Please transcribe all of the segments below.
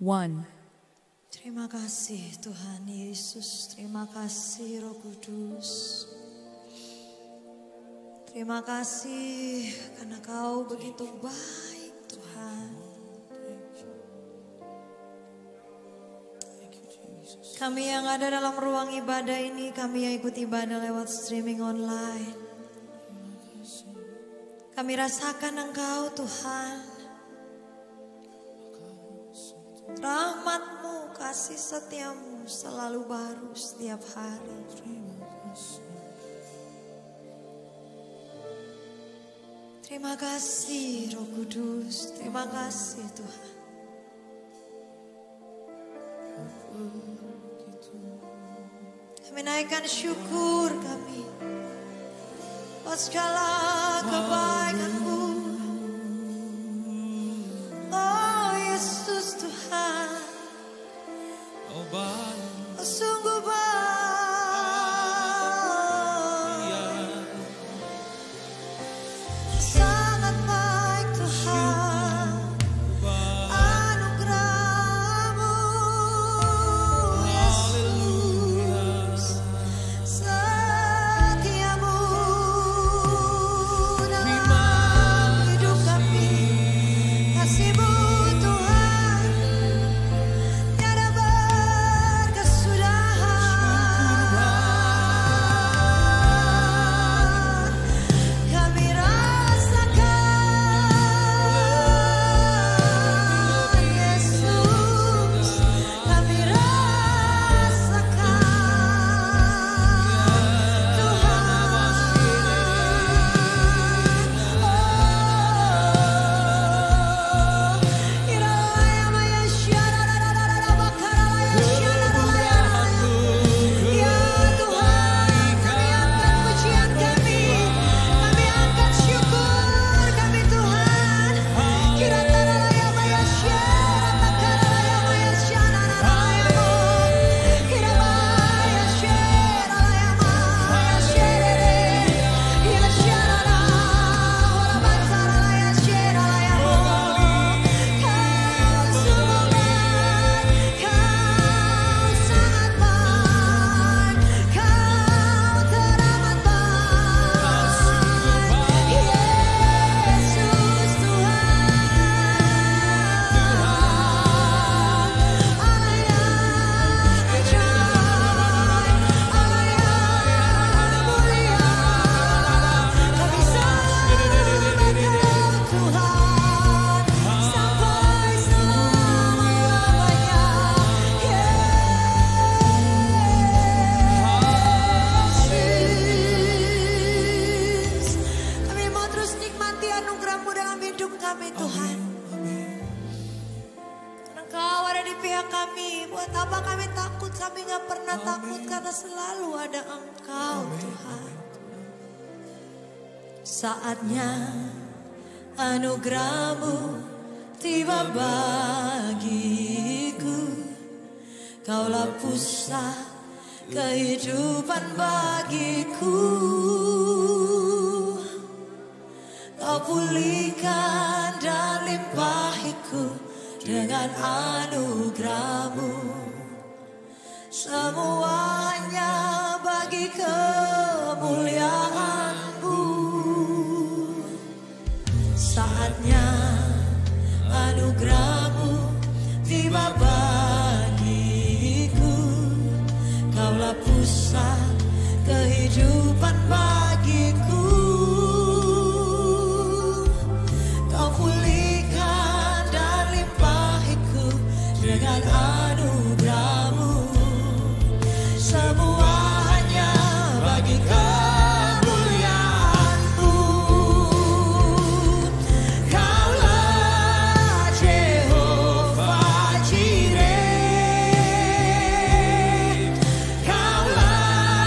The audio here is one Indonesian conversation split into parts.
1. Terima kasih Tuhan Yesus, terima kasih Roh Kudus. Terima kasih karena Kau begitu baik Tuhan. Kami yang ada dalam ruang ibadah ini, kami yang ikut ibadah lewat streaming online. Kami rasakan Engkau Tuhan. Rahmat-Mu, kasih setia-Mu selalu baru setiap hari. Terima kasih Roh Kudus, terima kasih Tuhan. Kami naikkan syukur kami buat segala kebaikan-Mu. Oh Yesus Tuhan, oh sungguh baik, sangat baik Tuhan. Anugerah-Mu Yesus, setia-Mu dalam hidup kami. Kasih-Mu Tuhan tiada berkesudahan. Kami rasakan Yesus, kami rasakan saatnya anugerah-Mu tiba bagiku. Kaulah pusat kehidupan bagiku. Kau pulihkan dan limpahiku dengan anugerah-Mu. Semuanya bagi kemuliaan-Mu. Saatnya anugerah-Mu tiba bagiku. Kaulah pusat kehidupan bagiku. Kau pulihkan dan limpahiku dengan anugerah-Mu. Semuanya bagi kemuliaan-Mu. Kaulah Jehovah Jireh, Kaulah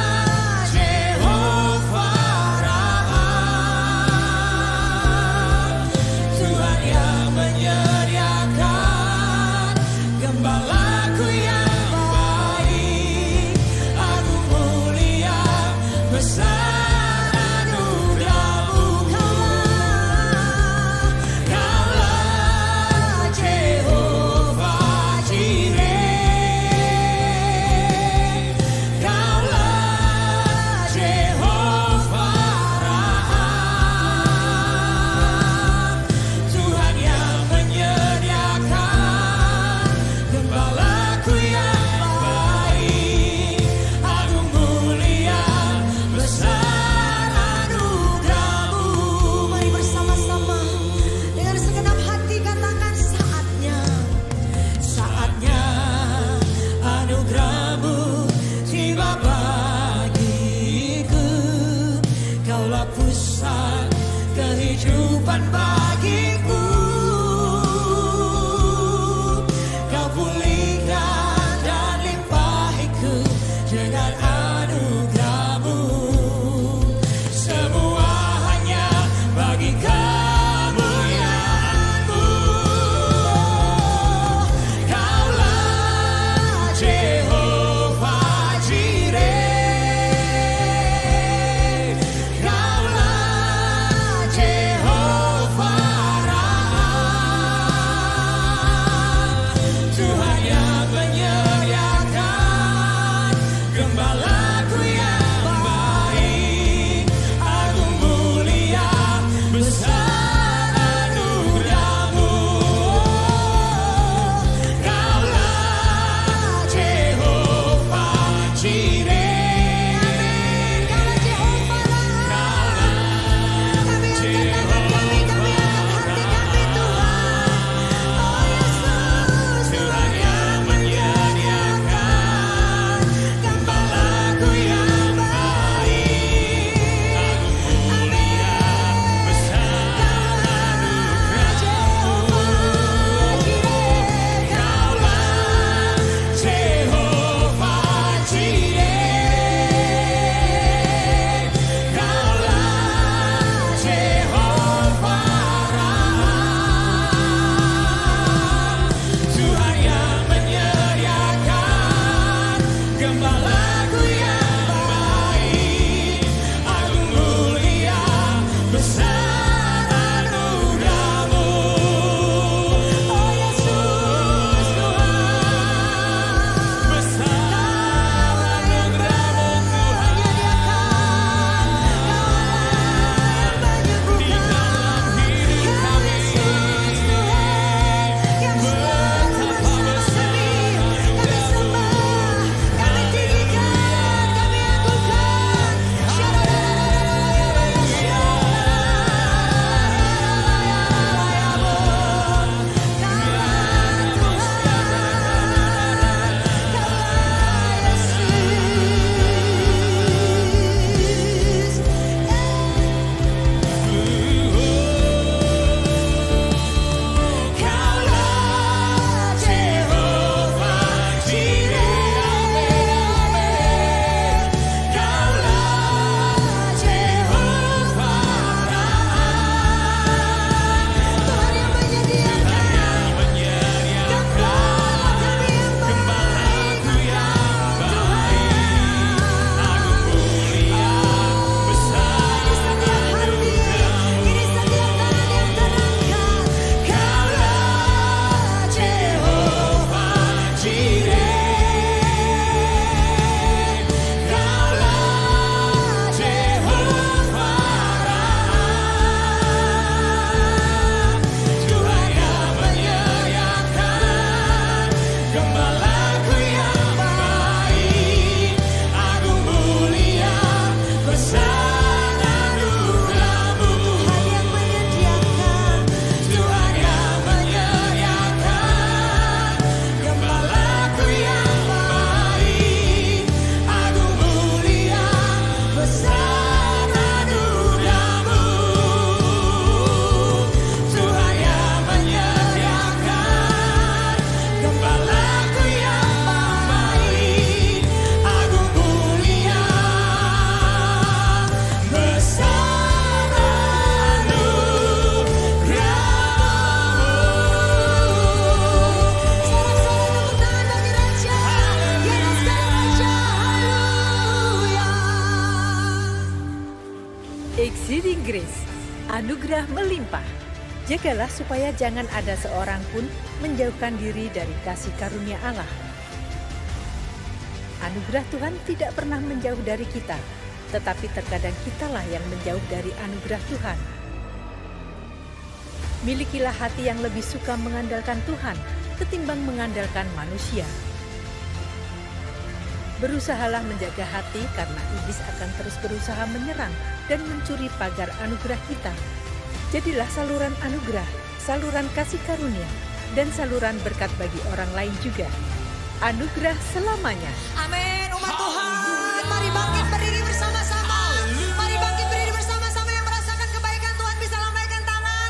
kehidupan bagiku. Kau pulihkan dan limpahiku dengan anugerah-Mu. Semua hanya bagi kemuliaan-Mu. Kaulah Jehovah Jireh, Kaulah Jehovah Raha, Tuhan yang menyediakan gembalaku yang baik. Agung mulia besar anugerah-Mu. Kaulah Jehovah Jireh, Kaulah Jehovah Raha. Kami angkat tangan kami angkat hati kami Tuhan. Oh Yesus, Tuhan yang menyediakan gembalaku yang baik. Agung mulia besar anugerah-Mu. Kaulah Jehovah Jireh, Kaulah Jehovah Raha, Tuhan yang menyediakan gembalaku yang baik. Agung mulia besar anugerah-Mu. Oh Yesus Tuhan, besar anugerah-Mu Tuhan menyediakan di dalam hidup kami. Yesus Tuhan yang selalu bersama kami, kami sembah, kami tinggikan, kami agungkan. Kaulah Jehovah Jireh, Kaulah Jehovah Raha, Tuhan yang menyediakan gembala kami yang baik. Agung mulia besar di setiap hati, di setiap tangan yang terangkat. Kaulah Jehovah Jireh, Kaulah Jehovah Raha, Tuhan yang menyediakan gembalaku yang baik. Agung mulia besar anugerah-Mu. Tuhan yang menyediakan, Tuhan yang menyediakan gembalaku yang baik. Agung mulia besar anugerah-Mu. Tuhan yang menyediakan gembalaku yang baik. Agung mulia besar anugerah-Mu. Sorak-sorai tepuk tangan bagi Raja, di atas segala raja. Haleluya. Exceeding Grace, anugerah melimpah. Jagalah supaya jangan ada seorang pun menjauhkan diri dari kasih karunia Allah. Anugerah Tuhan tidak pernah menjauh dari kita, tetapi terkadang kitalah yang menjauh dari anugerah Tuhan. Milikilah hati yang lebih suka mengandalkan Tuhan ketimbang mengandalkan manusia. Berusahalah menjaga hati karena iblis akan terus berusaha menyerang dan mencuri pagar anugerah kita. Jadilah saluran anugerah, saluran kasih karunia, dan saluran berkat bagi orang lain juga. Anugerah selamanya. Amin. Umat Tuhan, mari bangkit berdiri bersama-sama. Mari bangkit berdiri bersama-sama yang merasakan kebaikan Tuhan bisa lambaikan tangan.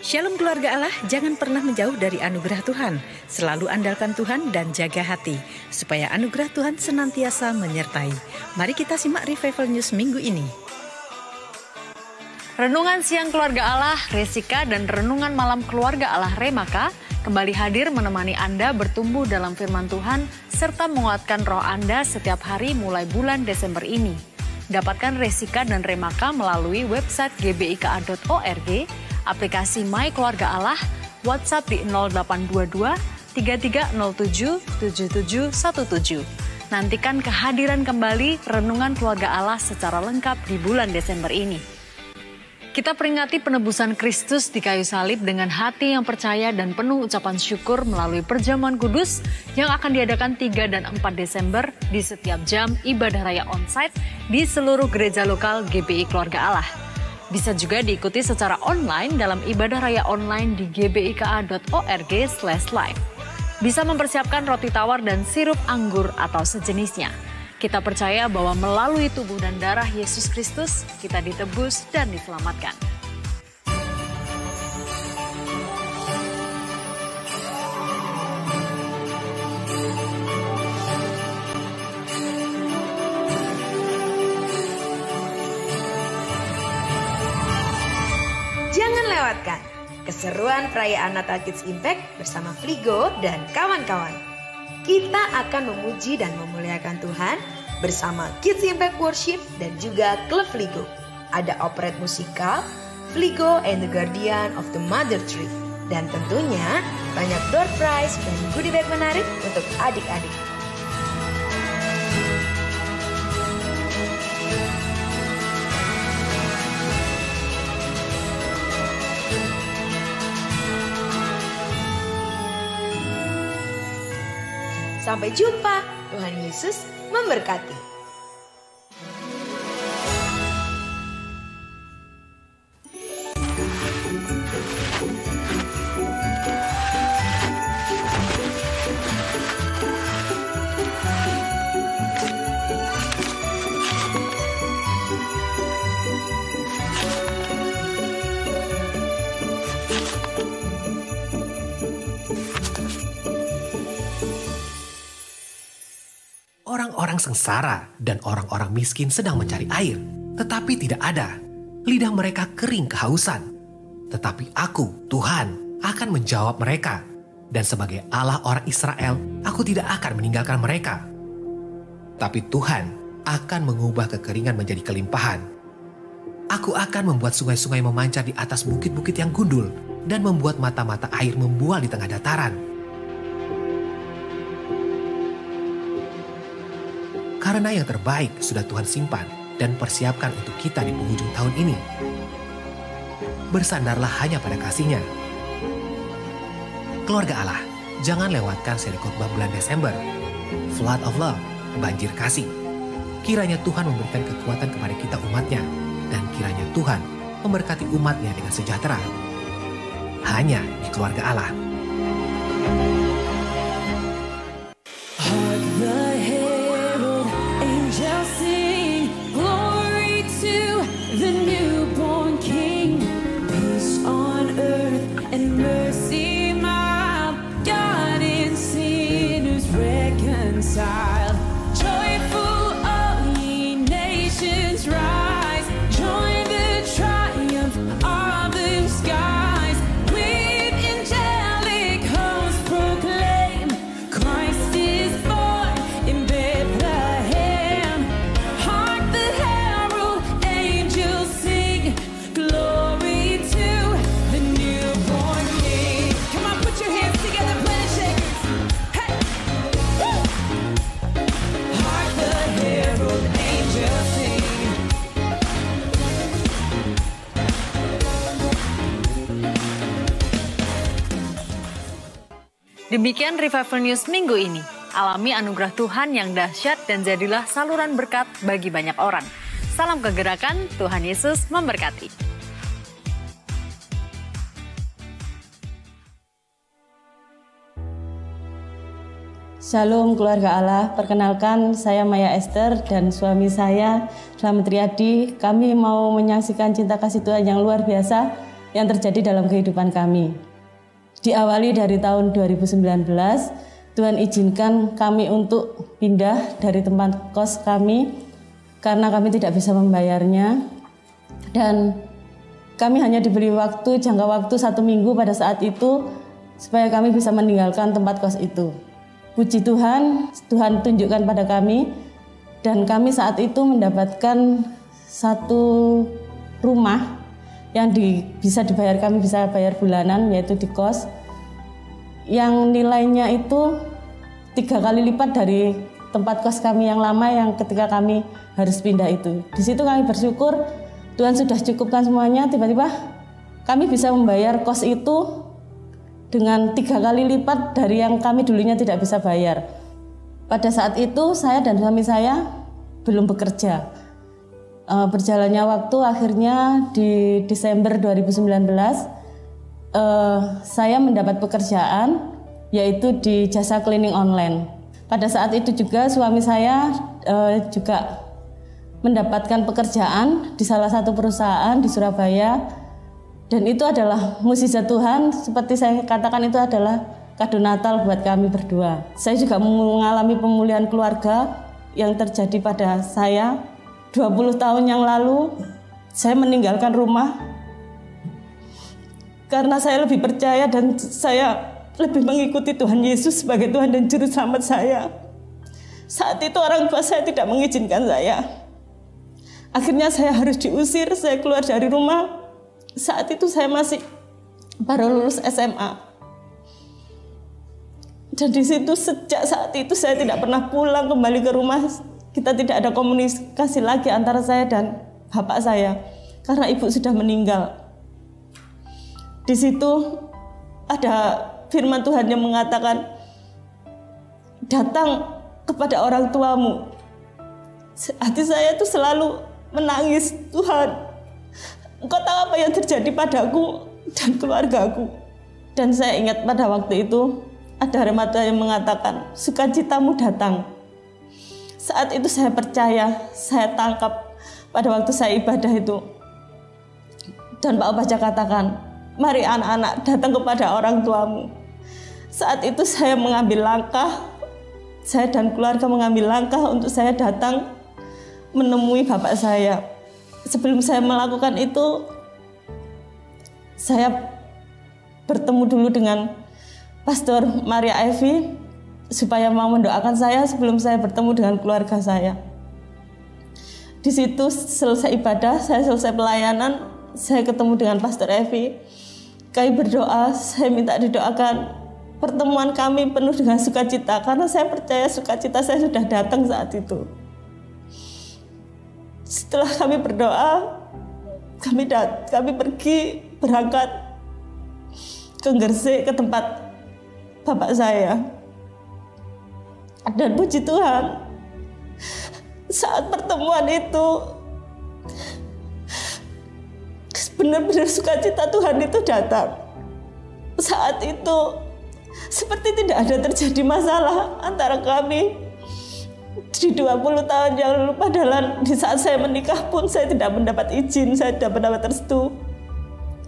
Shalom keluarga Allah, jangan pernah menjauh dari anugerah Tuhan. Selalu andalkan Tuhan dan jaga hati, supaya anugerah Tuhan senantiasa menyertai. Mari kita simak Revival News minggu ini. Renungan siang keluarga Allah, Resika, dan renungan malam keluarga Allah Remaka kembali hadir menemani Anda bertumbuh dalam firman Tuhan, serta menguatkan roh Anda setiap hari mulai bulan Desember ini. Dapatkan Resika dan Remaka melalui website gbika.org, aplikasi My Keluarga Allah, WhatsApp di 0822 3307 7717. Nantikan kehadiran kembali renungan keluarga Allah secara lengkap di bulan Desember ini. Kita peringati penebusan Kristus di kayu salib dengan hati yang percaya dan penuh ucapan syukur melalui perjamuan kudus yang akan diadakan 3 dan 4 Desember di setiap jam ibadah raya onsite di seluruh gereja lokal GBI Keluarga Allah. Bisa juga diikuti secara online dalam ibadah raya online di gbika.org/live. Bisa mempersiapkan roti tawar dan sirup anggur atau sejenisnya. Kita percaya bahwa melalui tubuh dan darah Yesus Kristus, kita ditebus dan diselamatkan. Jangan lewatkan keseruan perayaan Natal Kids Impact bersama Fligo dan kawan-kawan. Kita akan memuji dan memuliakan Tuhan bersama Kids Impact Worship dan juga Klub Fligo. Ada operet musikal, Fligo and the Guardian of the Mother Tree. Dan tentunya banyak door prize dan goodie bag menarik untuk adik-adik. Sampai jumpa, Tuhan Yesus memberkati. Orang-orang sengsara dan orang-orang miskin sedang mencari air, tetapi tidak ada. Lidah mereka kering kehausan. Tetapi aku, Tuhan, akan menjawab mereka. Dan sebagai Allah orang Israel, aku tidak akan meninggalkan mereka. Tapi Tuhan akan mengubah kekeringan menjadi kelimpahan. Aku akan membuat sungai-sungai memancar di atas bukit-bukit yang gundul dan membuat mata-mata air membual di tengah dataran. Karena yang terbaik sudah Tuhan simpan dan persiapkan untuk kita di penghujung tahun ini. Bersandarlah hanya pada kasih-Nya. Keluarga Allah, jangan lewatkan seri khotbah bulan Desember. Flood of Love, banjir kasih. Kiranya Tuhan memberikan kekuatan kepada kita umat-Nya, dan kiranya Tuhan memberkati umat-Nya dengan sejahtera. Hanya di Keluarga Allah. Joyful all ye nations rise, join the triumph of the skies, with angelic hosts proclaim, Christ is born in Bethlehem. Hark the herald angels sing, glory to the newborn King. Come on, put your hands together, play and shake. Hey! Woo! Hark the herald angels sing. Demikian Revival News minggu ini. Alami anugerah Tuhan yang dahsyat dan jadilah saluran berkat bagi banyak orang. Salam kegerakan, Tuhan Yesus memberkati. Shalom keluarga Allah, perkenalkan saya Maya Esther dan suami saya Slamet Riyadi. Kami mau menyaksikan cinta kasih Tuhan yang luar biasa yang terjadi dalam kehidupan kami. Diawali dari tahun 2019, Tuhan izinkan kami untuk pindah dari tempat kos kami karena kami tidak bisa membayarnya, dan kami hanya diberi jangka waktu 1 minggu pada saat itu supaya kami bisa meninggalkan tempat kos itu. Puji Tuhan, Tuhan tunjukkan pada kami, dan kami saat itu mendapatkan satu rumah yang bisa dibayar, kami bisa bayar bulanan, yaitu di kos, yang nilainya itu 3 kali lipat dari tempat kos kami yang lama yang ketika kami harus pindah itu. Di situ kami bersyukur Tuhan sudah cukupkan semuanya. Tiba-tiba kami bisa membayar kos itu dengan 3 kali lipat dari yang kami dulunya tidak bisa bayar. Pada saat itu saya dan suami saya belum bekerja. Berjalannya waktu, akhirnya di Desember 2019 saya mendapat pekerjaan, yaitu di jasa cleaning online. Pada saat itu juga suami saya juga mendapatkan pekerjaan di salah satu perusahaan di Surabaya, dan itu adalah mukjizat Tuhan. Seperti saya katakan, itu adalah kado Natal buat kami berdua. Saya juga mengalami pemulihan keluarga yang terjadi pada saya 20 tahun yang lalu. Saya meninggalkan rumah karena saya lebih percaya dan saya lebih mengikuti Tuhan Yesus sebagai Tuhan dan Juru Selamat saya. Saat itu orang tua saya tidak mengizinkan saya. Akhirnya saya harus diusir, saya keluar dari rumah. Saat itu saya masih baru lulus SMA. Dan di situ sejak saat itu saya tidak pernah pulang kembali ke rumah. Kita tidak ada komunikasi lagi antara saya dan bapak saya karena ibu sudah meninggal. Di situ ada firman Tuhan yang mengatakan, datang kepada orang tuamu. Hati saya itu selalu menangis, Tuhan, Engkau tahu apa yang terjadi padaku dan keluargaku. Dan saya ingat pada waktu itu ada remaja yang mengatakan, sukacitamu datang. Saat itu saya percaya, saya tangkap pada waktu saya ibadah itu. Dan Pak Obaja katakan, mari anak-anak datang kepada orang tuamu. Saat itu saya mengambil langkah, saya dan keluarga mengambil langkah untuk saya datang menemui bapak saya. Sebelum saya melakukan itu, saya bertemu dulu dengan Pastor Maria Evi supaya mau mendoakan saya sebelum saya bertemu dengan keluarga saya. Di situ selesai ibadah, saya selesai pelayanan, saya ketemu dengan Pastor Evi. Kami berdoa, saya minta didoakan pertemuan kami penuh dengan sukacita, karena saya percaya sukacita saya sudah datang saat itu. Setelah kami berdoa, kami pergi berangkat ke Gresik, ke tempat bapak saya. Dan puji Tuhan, saat pertemuan itu benar-benar sukacita Tuhan itu datang. Saat itu seperti tidak ada terjadi masalah antara kami di 20 tahun yang lalu. Padahal di saat saya menikah pun saya tidak mendapat izin, saya tidak mendapat restu,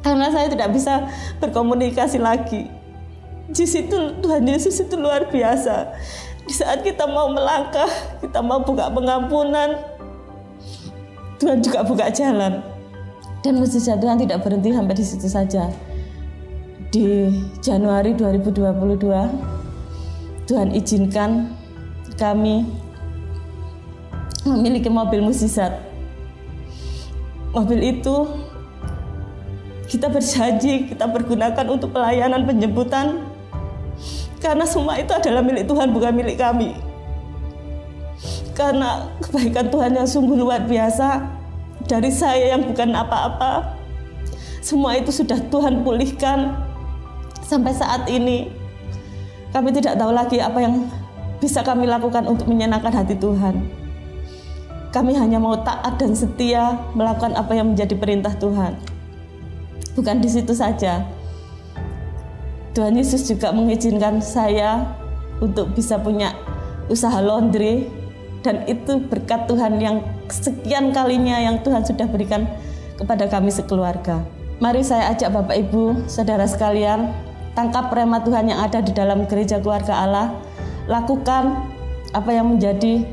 karena saya tidak bisa berkomunikasi lagi. Di situ Tuhan Yesus itu luar biasa. Di saat kita mau melangkah, kita mau buka pengampunan, Tuhan juga buka jalan. Dan mukjizat Tuhan tidak berhenti sampai di situ saja. Di Januari 2022, Tuhan izinkan kami memiliki mobil mukjizat. Mobil itu kita berjanji kita pergunakan untuk pelayanan penjemputan, karena semua itu adalah milik Tuhan, bukan milik kami. Karena kebaikan Tuhan yang sungguh luar biasa, dari saya yang bukan apa-apa, semua itu sudah Tuhan pulihkan. Sampai saat ini kami tidak tahu lagi apa yang bisa kami lakukan untuk menyenangkan hati Tuhan. Kami hanya mau taat dan setia melakukan apa yang menjadi perintah Tuhan. Bukan di situ saja, Tuhan Yesus juga mengizinkan saya untuk bisa punya usaha laundry, dan itu berkat Tuhan yang sekian kalinya yang Tuhan sudah berikan kepada kami sekeluarga. Mari saya ajak Bapak Ibu, saudara sekalian, tangkap rema Tuhan yang ada di dalam gereja keluarga Allah. Lakukan apa yang menjadi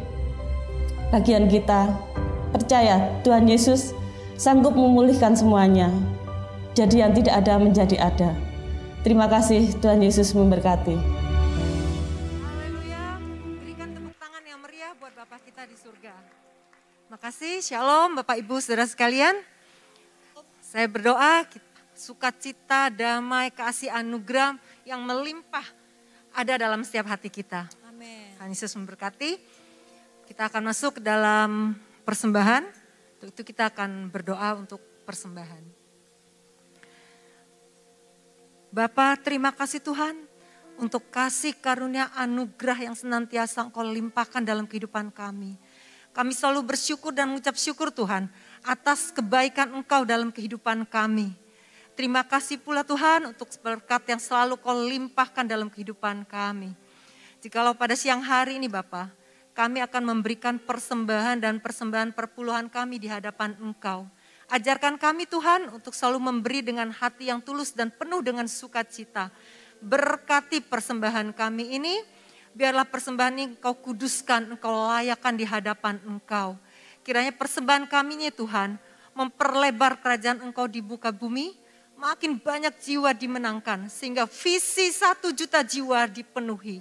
bagian kita. Percaya Tuhan Yesus sanggup memulihkan semuanya. Jadi yang tidak ada menjadi ada. Terima kasih, Tuhan Yesus memberkati. Haleluya. Berikan tepuk tangan yang meriah buat Bapak kita di surga. Makasih, shalom Bapak Ibu saudara sekalian. Saya berdoa sukacita, damai, kasih anugerah yang melimpah ada dalam setiap hati kita. Amin. Tuhan Yesus memberkati. Kita akan masuk ke dalam persembahan. Untuk itu kita akan berdoa untuk persembahan. Bapa, terima kasih Tuhan untuk kasih karunia anugerah yang senantiasa Engkau limpahkan dalam kehidupan kami. Kami selalu bersyukur dan mengucap syukur Tuhan atas kebaikan Engkau dalam kehidupan kami. Terima kasih pula Tuhan untuk berkat yang selalu Kau limpahkan dalam kehidupan kami. Jikalau pada siang hari ini Bapa, kami akan memberikan persembahan dan persembahan perpuluhan kami di hadapan Engkau. Ajarkan kami Tuhan untuk selalu memberi dengan hati yang tulus dan penuh dengan sukacita. Berkati persembahan kami ini, biarlah persembahan ini Engkau kuduskan, Engkau layakkan di hadapan Engkau. Kiranya persembahan kami ini Tuhan, memperlebar kerajaan Engkau di muka bumi, makin banyak jiwa dimenangkan, sehingga visi 1 juta jiwa dipenuhi.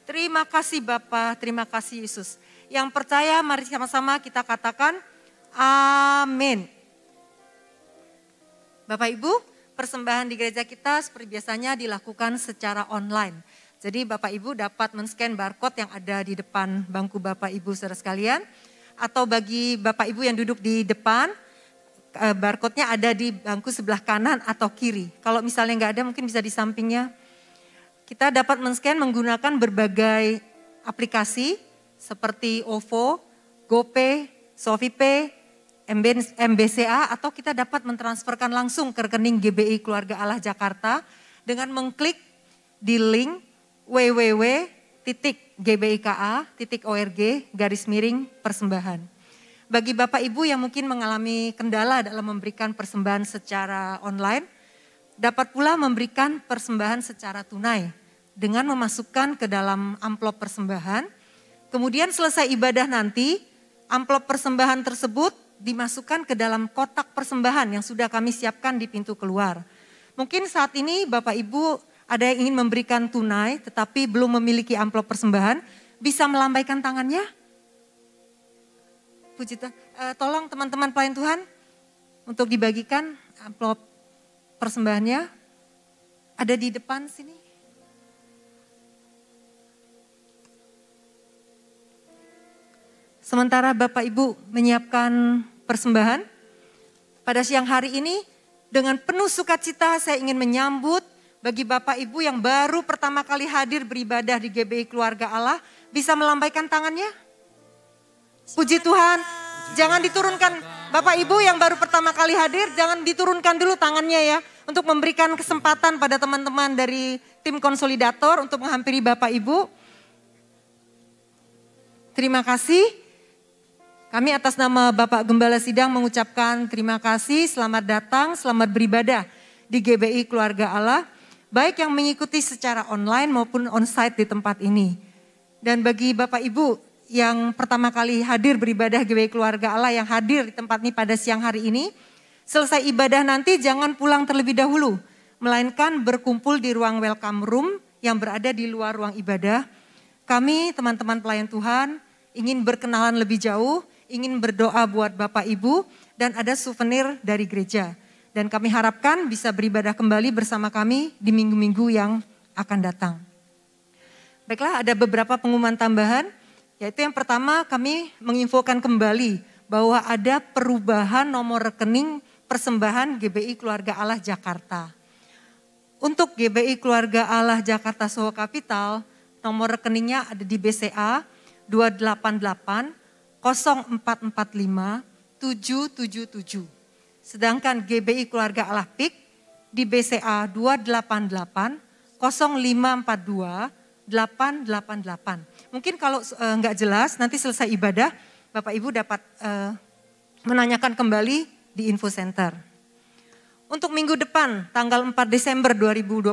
Terima kasih Bapa, terima kasih Yesus. Yang percaya mari sama-sama kita katakan, amin. Bapak Ibu, persembahan di gereja kita seperti biasanya dilakukan secara online. Jadi Bapak Ibu dapat men-scan barcode yang ada di depan bangku Bapak Ibu saudara sekalian. Atau bagi Bapak Ibu yang duduk di depan, barcode-nya ada di bangku sebelah kanan atau kiri. Kalau misalnya nggak ada mungkin bisa di sampingnya. Kita dapat men-scan menggunakan berbagai aplikasi seperti OVO, GoPay, ShopeePay, MBCA, atau kita dapat mentransferkan langsung ke rekening GBI Keluarga Allah Jakarta dengan mengklik di link www.gbika.org/persembahan. Bagi Bapak Ibu yang mungkin mengalami kendala dalam memberikan persembahan secara online, dapat pula memberikan persembahan secara tunai dengan memasukkan ke dalam amplop persembahan. Kemudian selesai ibadah nanti, amplop persembahan tersebut dimasukkan ke dalam kotak persembahan yang sudah kami siapkan di pintu keluar. Mungkin saat ini Bapak Ibu ada yang ingin memberikan tunai tetapi belum memiliki amplop persembahan, bisa melambaikan tangannya. Puji Tuhan. Tolong teman-teman pelayan Tuhan untuk dibagikan amplop persembahannya. Ada di depan sini. Sementara Bapak Ibu menyiapkan persembahan, pada siang hari ini dengan penuh sukacita saya ingin menyambut bagi Bapak Ibu yang baru pertama kali hadir beribadah di GBI Keluarga Allah, bisa melambaikan tangannya. Puji Tuhan, jangan diturunkan. Bapak Ibu yang baru pertama kali hadir, jangan diturunkan dulu tangannya ya. Untuk memberikan kesempatan pada teman-teman dari tim konsolidator untuk menghampiri Bapak Ibu. Terima kasih. Kami atas nama Bapak Gembala Sidang mengucapkan terima kasih, selamat datang, selamat beribadah di GBI Keluarga Allah. Baik yang mengikuti secara online maupun onsite di tempat ini. Dan bagi Bapak Ibu yang pertama kali hadir beribadah GBI Keluarga Allah yang hadir di tempat ini pada siang hari ini. Selesai ibadah nanti jangan pulang terlebih dahulu. Melainkan berkumpul di ruang welcome room yang berada di luar ruang ibadah. Kami teman-teman pelayan Tuhan ingin berkenalan lebih jauh, ingin berdoa buat Bapak Ibu dan ada souvenir dari gereja. Dan kami harapkan bisa beribadah kembali bersama kami di minggu-minggu yang akan datang. Baiklah, ada beberapa pengumuman tambahan, yaitu yang pertama kami menginfokan kembali bahwa ada perubahan nomor rekening persembahan GBI Keluarga Allah Jakarta. Untuk GBI Keluarga Allah Jakarta Soho Capital, nomor rekeningnya ada di BCA 288 0445 777. Sedangkan GBI Keluarga Allah PIK di BCA 288 0542 888. Mungkin kalau nggak jelas nanti selesai ibadah Bapak Ibu dapat menanyakan kembali di info center. Untuk minggu depan, tanggal 4 Desember 2022,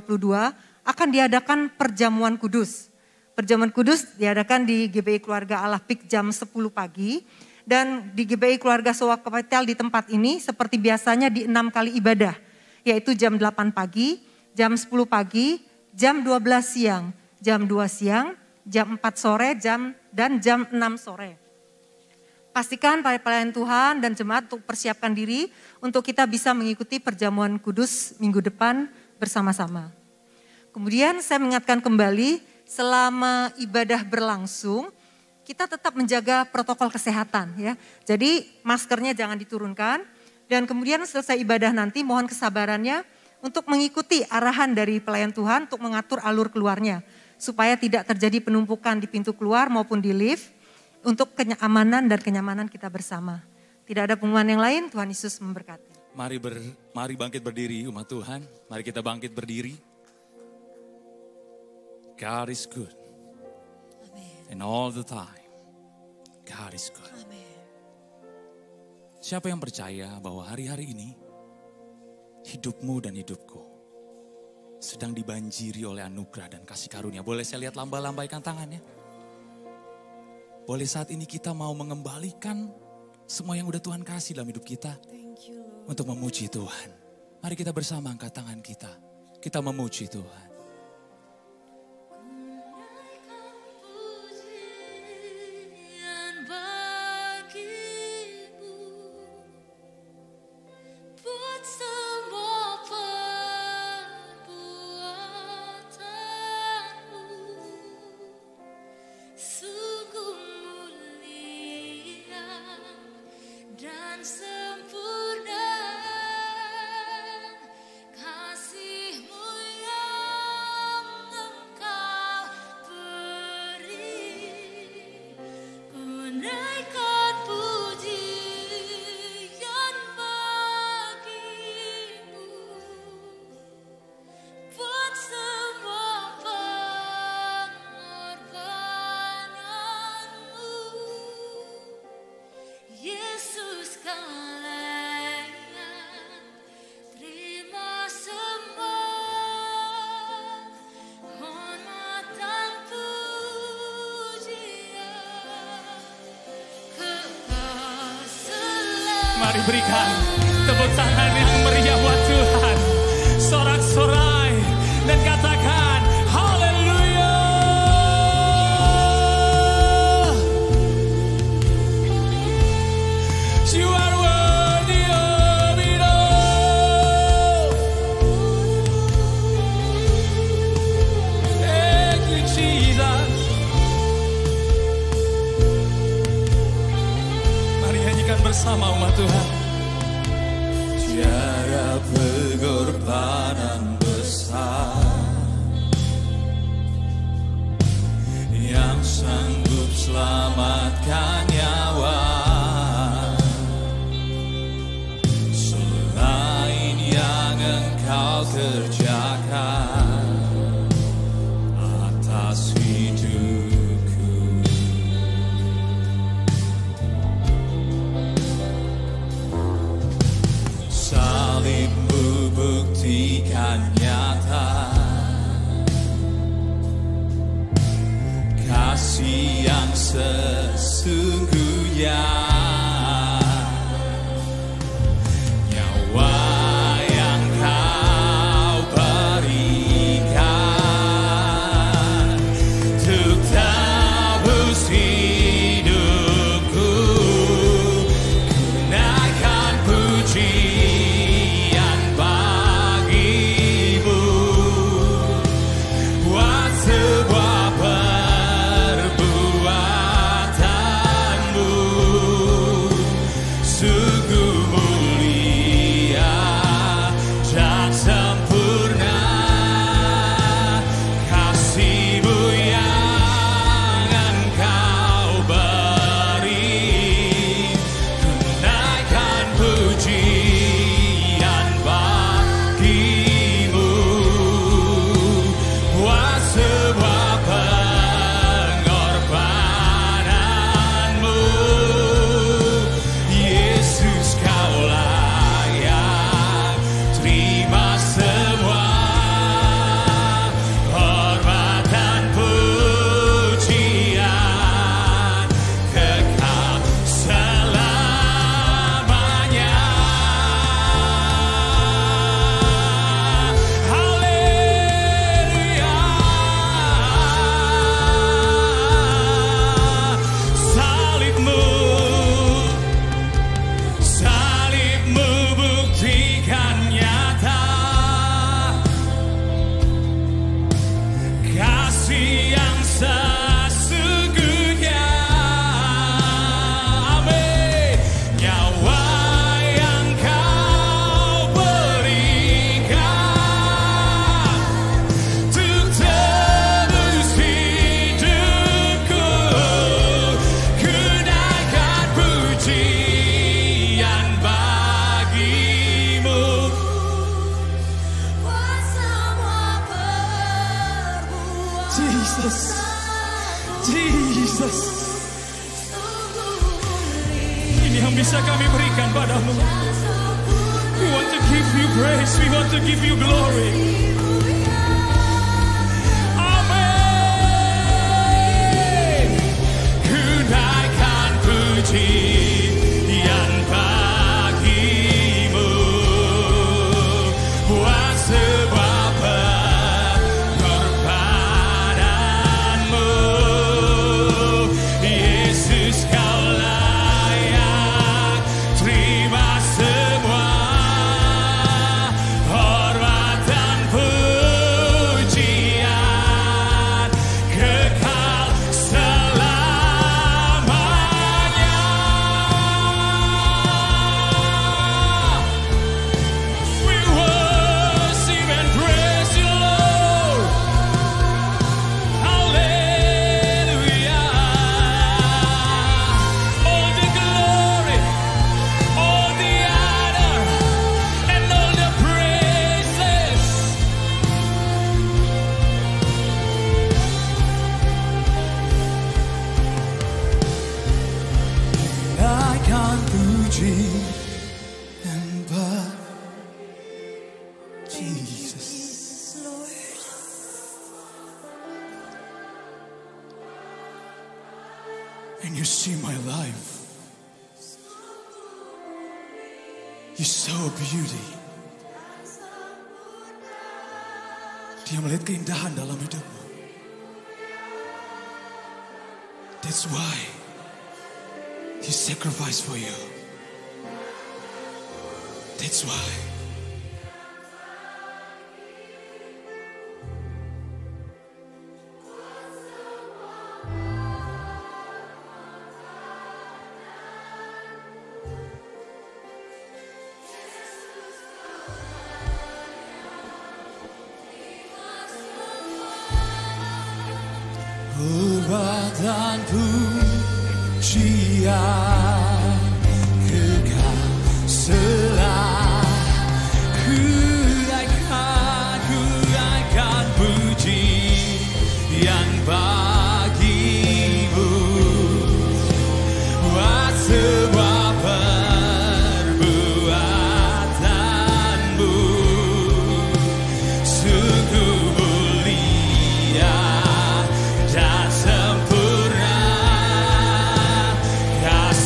akan diadakan perjamuan kudus. Perjamuan kudus diadakan di GBI Keluarga Allah PIK jam 10 pagi. Dan di GBI Keluarga Sowa Kapital di tempat ini seperti biasanya di 6 kali ibadah. Yaitu jam 8 pagi, jam 10 pagi, jam 12 siang, jam 2 siang, jam 4 sore, dan jam 6 sore. Pastikan para pelayan Tuhan dan jemaat untuk persiapkan diri untuk kita bisa mengikuti perjamuan kudus minggu depan bersama-sama. Kemudian saya mengingatkan kembali selama ibadah berlangsung, kita tetap menjaga protokol kesehatan ya. Jadi maskernya jangan diturunkan dan kemudian selesai ibadah nanti mohon kesabarannya untuk mengikuti arahan dari pelayan Tuhan untuk mengatur alur keluarnya. Supaya tidak terjadi penumpukan di pintu keluar maupun di lift untuk keamanan dan kenyamanan kita bersama. Tidak ada pengumuman yang lain, Tuhan Yesus memberkati. Mari bangkit berdiri umat Tuhan, mari kita bangkit berdiri. God is good. And all the time, God is good. Siapa yang percaya bahwa hari-hari ini hidupmu dan hidupku sedang dibanjiri oleh anugerah dan kasih karunia. Boleh saya lihat lambaikan tangannya? Boleh saat ini kita mau mengembalikan semua yang udah Tuhan kasih dalam hidup kita untuk memuji Tuhan. Mari kita bersama angkat tangan kita. Kita memuji Tuhan. Mari berikan tepuk tangan yang meriah buat Tuhan. Sorak-sorai dan katakan haleluya. You are worthy of it all. Thank you Jesus. Mari nyanyikan bersama umat Tuhan. Tiada pengorbanan besar yang sanggup selamatkan nyawa selain yang Engkau kerjakan atas hidupku. Salibmu buktikan nyata kasih yang sesungguhnya. Nyawa yang Kau berikan untuk tebus hidupku. Ku naikkan pujian bagimu buat sebuah perbuatan Jesus. Ini yang bisa kami berikan padamu. We want to give you praise, we want to give you glory. Amin. Ku naikkan pujian bagimu, buat sebuah pengorbananmu. Yesus, kau layak terima semua hormat dan pujian kekal selamanya. We worship and praise you, Lord. Hallelujah. All the glory, all the honor, and all the praises. Naikkan pujian Jesus. And you see my life. You saw beauty. Dia melihat keindahan dalam hidupmu. That's why He sacrificed for you. That's why. Hormat dan pujian kekal selamanya. Ku naikkan pujian bagimu, buat sebuah perbuatanmu. Sungguh mulia dan sempurna kasih-Mu.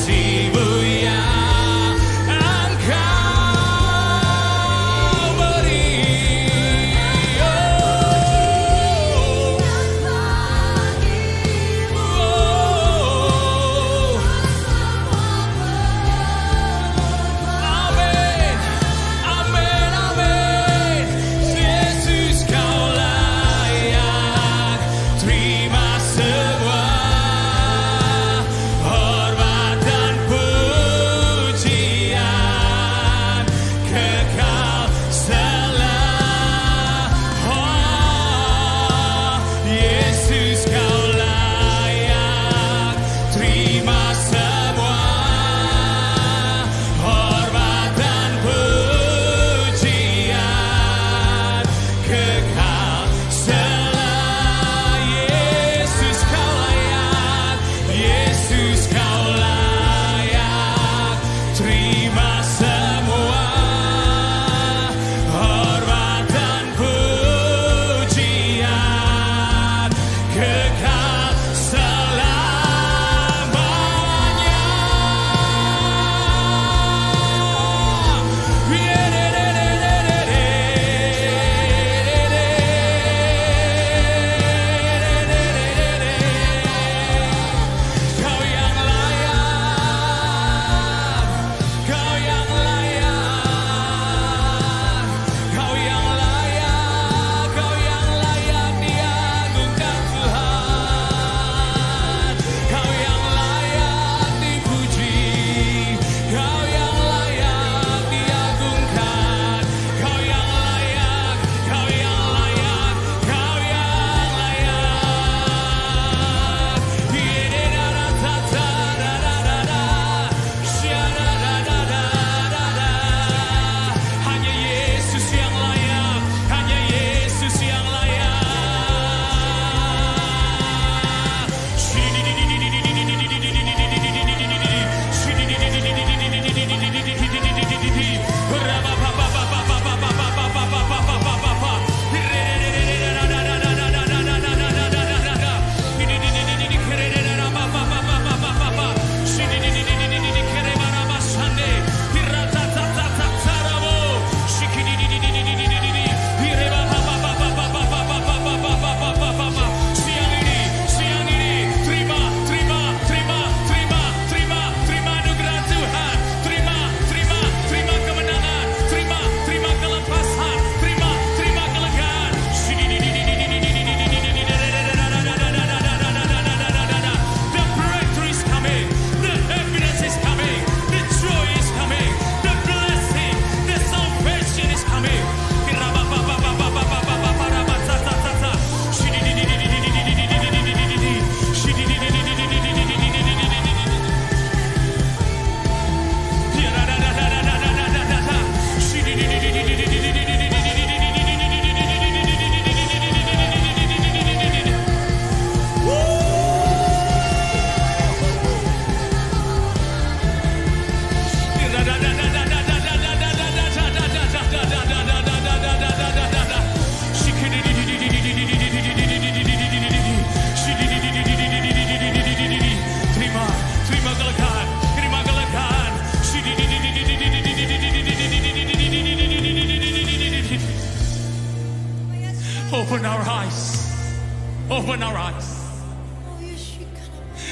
open our eyes.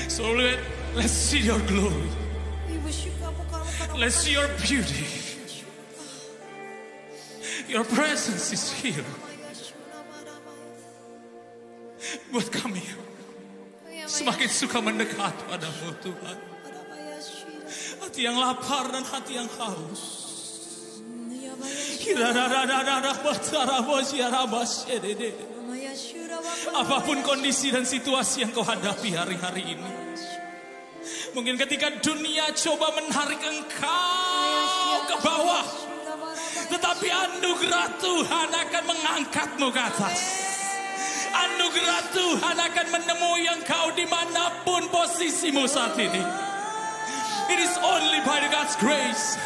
So let's see your glory. Let's see your beauty. Your presence is here. Buat kami semakin suka mendekat padamu Tuhan. Hati yang lapar dan hati yang haus. Apapun kondisi dan situasi yang kau hadapi hari-hari ini. Mungkin ketika dunia coba menarik engkau ke bawah, tetapi anugerah Tuhan akan mengangkatmu ke atas. Anugerah Tuhan akan menemui engkau dimanapun posisimu saat ini. It is only by God's grace.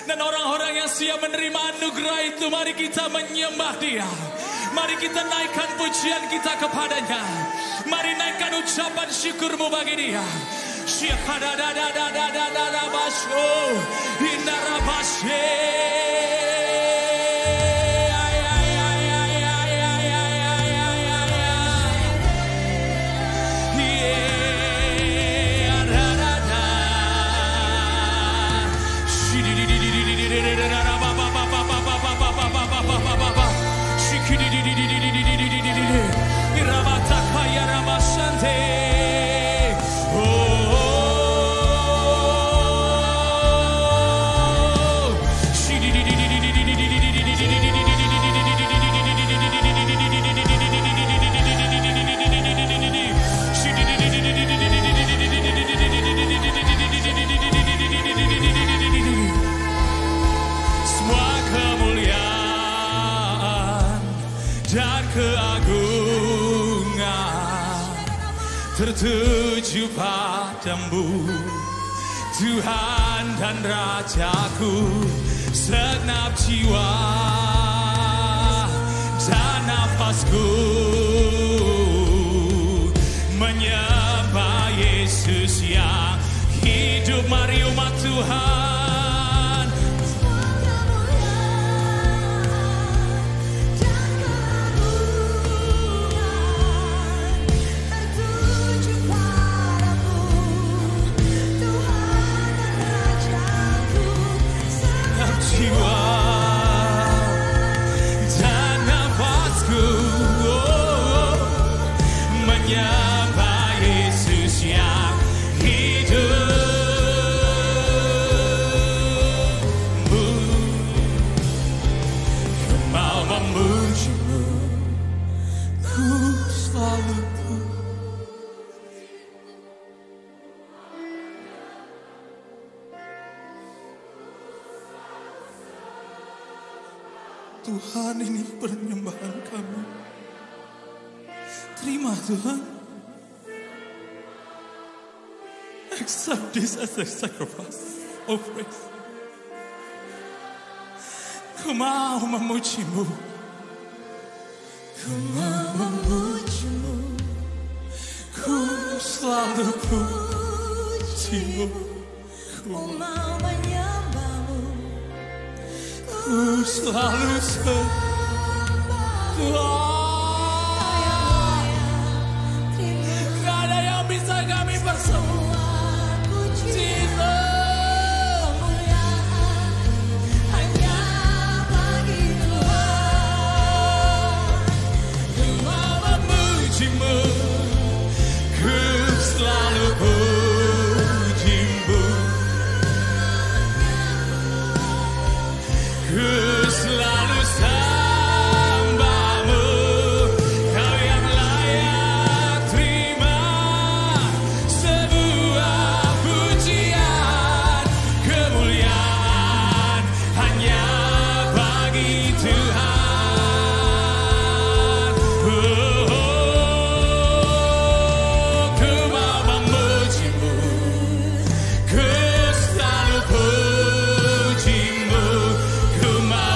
Dan orang-orang yang siap menerima anugerah itu, mari kita menyembah Dia. Mari kita naikkan pujian kita kepadanya. Mari naikkan ucapan syukurmu bagi Dia. Tertuju padamu Tuhan dan Rajaku, segenap jiwa dan nafasku menyembah Yesus yang hidup. Mari umat Tuhan, Tuhan, ini penyembahan kami. Terima Tuhan. Accept this as a sacrifice of praise. Ku mau memujimu. Ku mau memujimu. Ku selalu pujimu. Ku mau menyembahmu. Ku selalu sembah. Gak ada yang bisa kami bersembah. Cinta hanya bagi Tuhan. Ku mau memujimu. Ku selalu pujimu. Ku selalu sembahmu. Kau yang layak terima sebuah pujian. Kemuliaan hanya bagi Tuhan. Ku mau memujimu. Ku selalu pujimu. Ku mau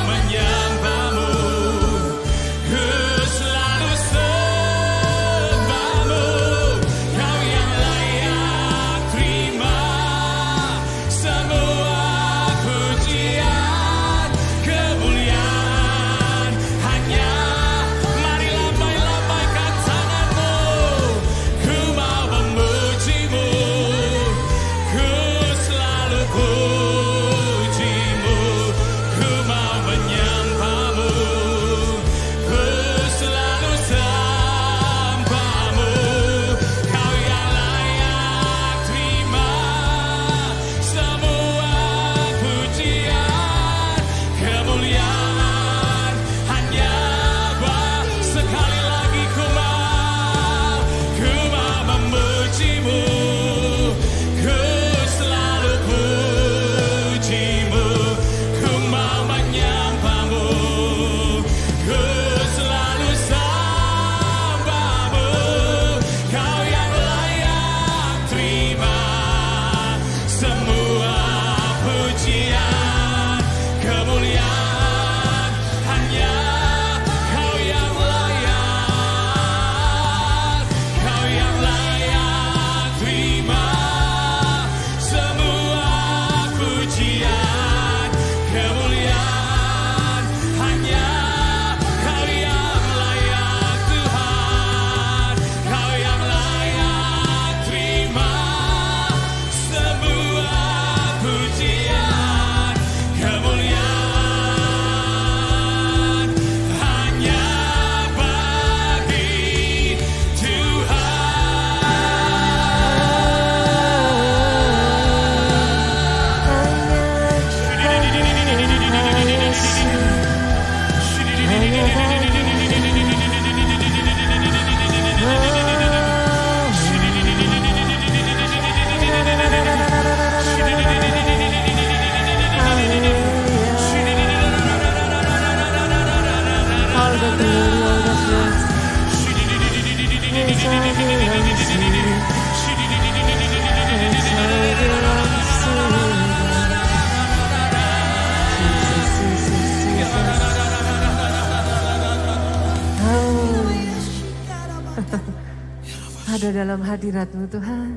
Ada dalam hadirat-Mu Tuhan.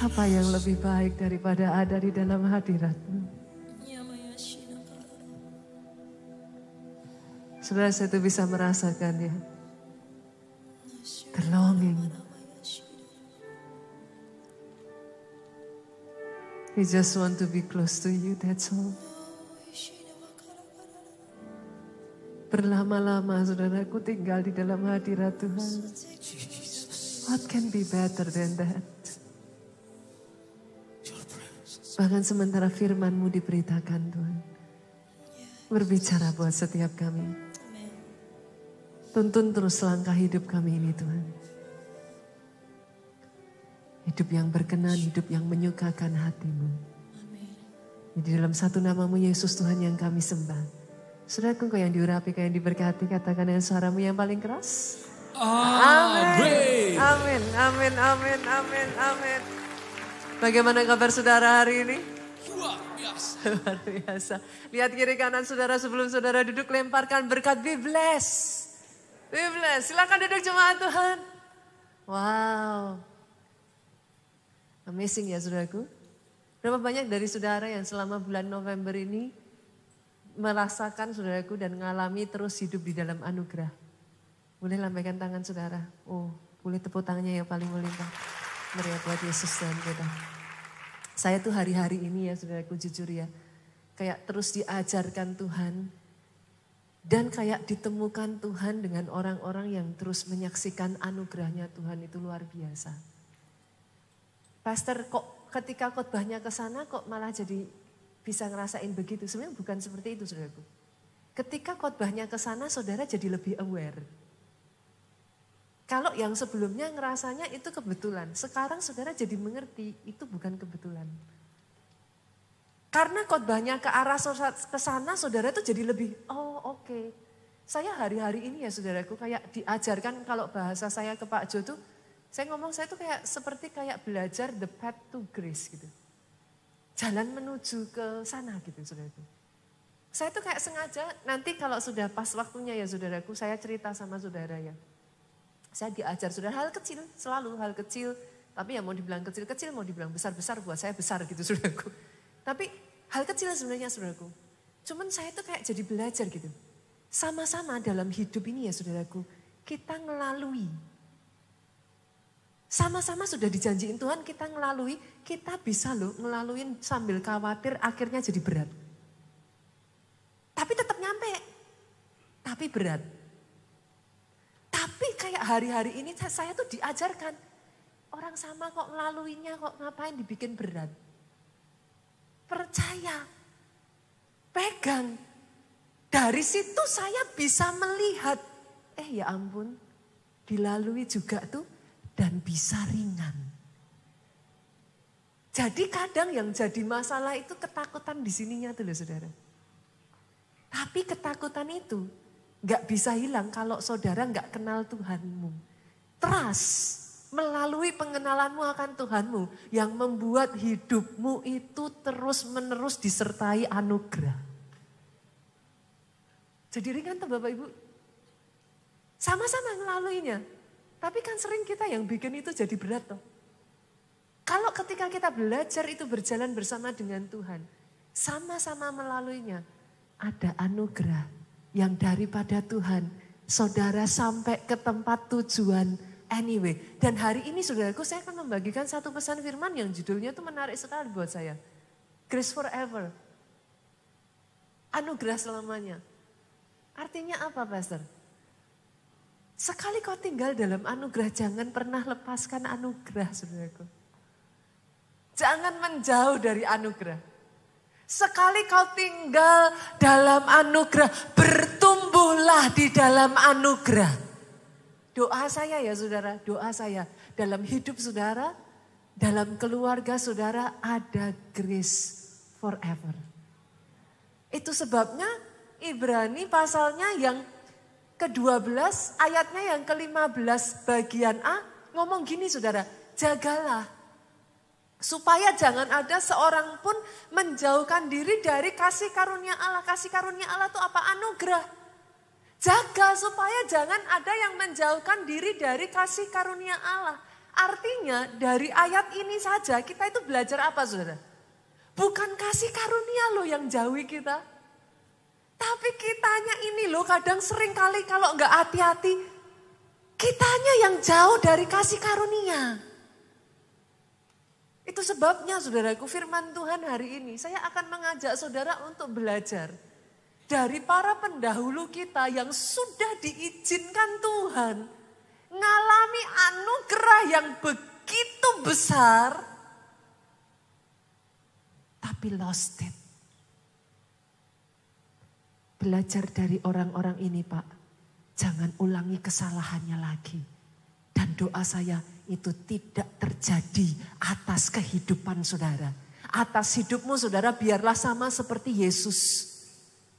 Apa yang lebih baik daripada ada di dalam hadirat-Mu? Saudara, saya itu bisa merasakan ya. The longing. We just want to be close to you, that's all. Berlama-lama saudaraku tinggal di dalam hadirat Tuhan. What can be better than that? Bahkan sementara firman-Mu diberitakan Tuhan. Berbicara buat setiap kami. Tuntun terus langkah hidup kami ini Tuhan. Hidup yang berkenan, hidup yang menyukakan hati-Mu. Di dalam satu nama-Mu Yesus Tuhan yang kami sembah. Saudaraku, kau yang diurapi, kau yang diberkati, katakan dengan suaramu yang paling keras. Amin. Amin, amin, amin, amin, amin. Bagaimana kabar saudara hari ini? Luar biasa. Luar biasa. Lihat kiri kanan saudara sebelum saudara duduk, lemparkan berkat. Be blessed. Be blessed. Silakan duduk jemaat Tuhan. Wow. Amazing ya saudaraku. Berapa banyak dari saudara yang selama bulan November ini merasakan saudaraku dan mengalami terus hidup di dalam anugerah. Boleh lambaikan tangan saudara. Oh, boleh tepuk tangannya yang paling melimpah. Meriah buat Yesus Tuhan kita. Saya tuh hari-hari ini ya saudaraku jujur ya. Kayak terus diajarkan Tuhan. Dan kayak ditemukan Tuhan dengan orang-orang yang terus menyaksikan anugerahnya Tuhan itu luar biasa. Pastor kok ketika khotbahnya ke sana kok malah jadi bisa ngerasain begitu. Sebenarnya bukan seperti itu saudaraku. Ketika khotbahnya ke sana saudara jadi lebih aware. Kalau yang sebelumnya ngerasanya itu kebetulan. Sekarang saudara jadi mengerti itu bukan kebetulan. Karena khotbahnya ke arah ke sana saudara itu jadi lebih oke. Saya hari-hari ini ya saudaraku kayak diajarkan kalau bahasa saya ke Pak Jo tuh. Saya ngomong saya tuh kayak seperti kayak belajar the path to grace gitu. Jalan menuju ke sana gitu saudaraku. Saya tuh kayak sengaja nanti kalau sudah pas waktunya ya saudaraku, saya cerita sama saudara ya. Saya diajar saudara hal kecil, selalu hal kecil. Tapi ya mau dibilang kecil-kecil, mau dibilang besar-besar buat saya besar gitu saudaraku. Tapi hal kecil sebenarnya saudaraku. Cuman saya tuh kayak jadi belajar gitu. Sama-sama dalam hidup ini ya saudaraku, kita ngelalui. Sama-sama sudah dijanjiin Tuhan kita ngelalui, kita bisa loh ngelaluin sambil khawatir akhirnya jadi berat. Tapi tetap nyampe, tapi berat. Tapi kayak hari-hari ini saya tuh diajarkan, orang sama kok ngelaluinya kok ngapain dibikin berat. Percaya, pegang, dari situ saya bisa melihat, ya ampun dilalui juga tuh. Dan bisa ringan. Jadi kadang yang jadi masalah itu ketakutan di sininya tuh loh saudara. Tapi ketakutan itu gak bisa hilang kalau saudara gak kenal Tuhanmu. Trust melalui pengenalanmu akan Tuhanmu yang membuat hidupmu itu terus menerus disertai anugerah. Jadi ringan tuh Bapak Ibu. Sama-sama ngelaluinya. Tapi kan sering kita yang bikin itu jadi berat toh. Kalau ketika kita belajar itu berjalan bersama dengan Tuhan. Sama-sama melaluinya. Ada anugerah yang daripada Tuhan. Saudara sampai ke tempat tujuan anyway. Dan hari ini saudaraku saya akan membagikan satu pesan firman yang judulnya itu menarik sekali buat saya. Grace forever. Anugerah selamanya. Artinya apa Pastor? Sekali kau tinggal dalam anugerah, jangan pernah lepaskan anugerah, saudaraku. Jangan menjauh dari anugerah. Sekali kau tinggal dalam anugerah, bertumbuhlah di dalam anugerah. Doa saya ya saudara, doa saya dalam hidup saudara, dalam keluarga saudara ada grace forever. Itu sebabnya Ibrani pasalnya yang ke-12 ayatnya yang ke-15 bagian A ngomong gini saudara, jagalah. Supaya jangan ada seorang pun menjauhkan diri dari kasih karunia Allah. Kasih karunia Allah itu apa? Anugerah. Jaga supaya jangan ada yang menjauhkan diri dari kasih karunia Allah. Artinya dari ayat ini saja kita itu belajar apa saudara? Bukan kasih karunia loh yang jauhi kita. Tapi kitanya ini loh kadang sering kali kalau enggak hati-hati. Kitanya yang jauh dari kasih karunia. Itu sebabnya saudaraku firman Tuhan hari ini saya akan mengajak saudara untuk belajar. Dari para pendahulu kita yang sudah diizinkan Tuhan. Ngalami anugerah yang begitu besar. Tapi lost it. Belajar dari orang-orang ini Pak. Jangan ulangi kesalahannya lagi. Dan doa saya itu tidak terjadi atas kehidupan saudara. Atas hidupmu saudara biarlah sama seperti Yesus.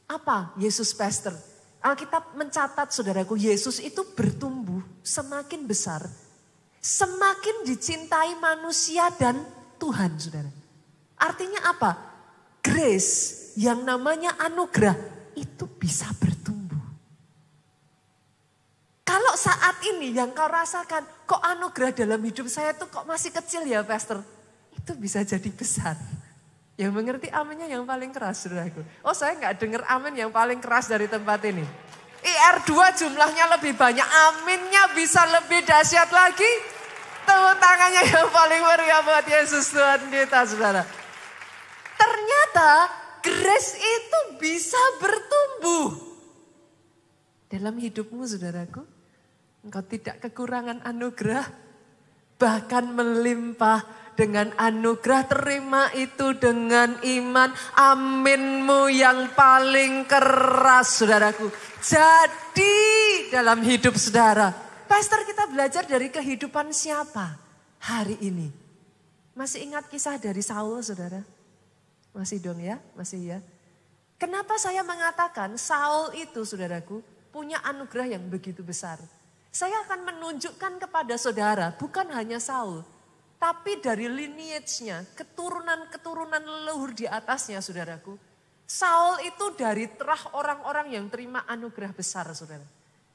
Apa Yesus pastor? Alkitab mencatat saudaraku Yesus itu bertumbuh semakin besar. Semakin dicintai manusia dan Tuhan saudara. Artinya apa? Grace yang namanya anugerah itu bisa bertumbuh. Kalau saat ini yang kau rasakan, kok anugerah dalam hidup saya tuh kok masih kecil ya pastor? Itu bisa jadi besar. Yang mengerti aminnya yang paling keras saudaraku. Oh saya nggak dengar amin yang paling keras dari tempat ini. IR2 jumlahnya lebih banyak, aminnya bisa lebih dahsyat lagi. Tepuk tangannya yang paling meriah buat Yesus Tuhan kita saudara. Ternyata grace itu bisa bertumbuh. Dalam hidupmu saudaraku. Engkau tidak kekurangan anugerah, bahkan melimpah dengan anugerah. Terima itu dengan iman, aminmu yang paling keras saudaraku. Jadi dalam hidup saudara, pastor kita belajar dari kehidupan siapa hari ini? Masih ingat kisah dari Saul saudara? Masih dong ya? Masih ya? Kenapa saya mengatakan Saul itu saudaraku punya anugerah yang begitu besar? Saya akan menunjukkan kepada saudara bukan hanya Saul. Tapi dari lineage-nya, keturunan-keturunan leluhur di atasnya saudaraku. Saul itu dari terah orang-orang yang terima anugerah besar saudara.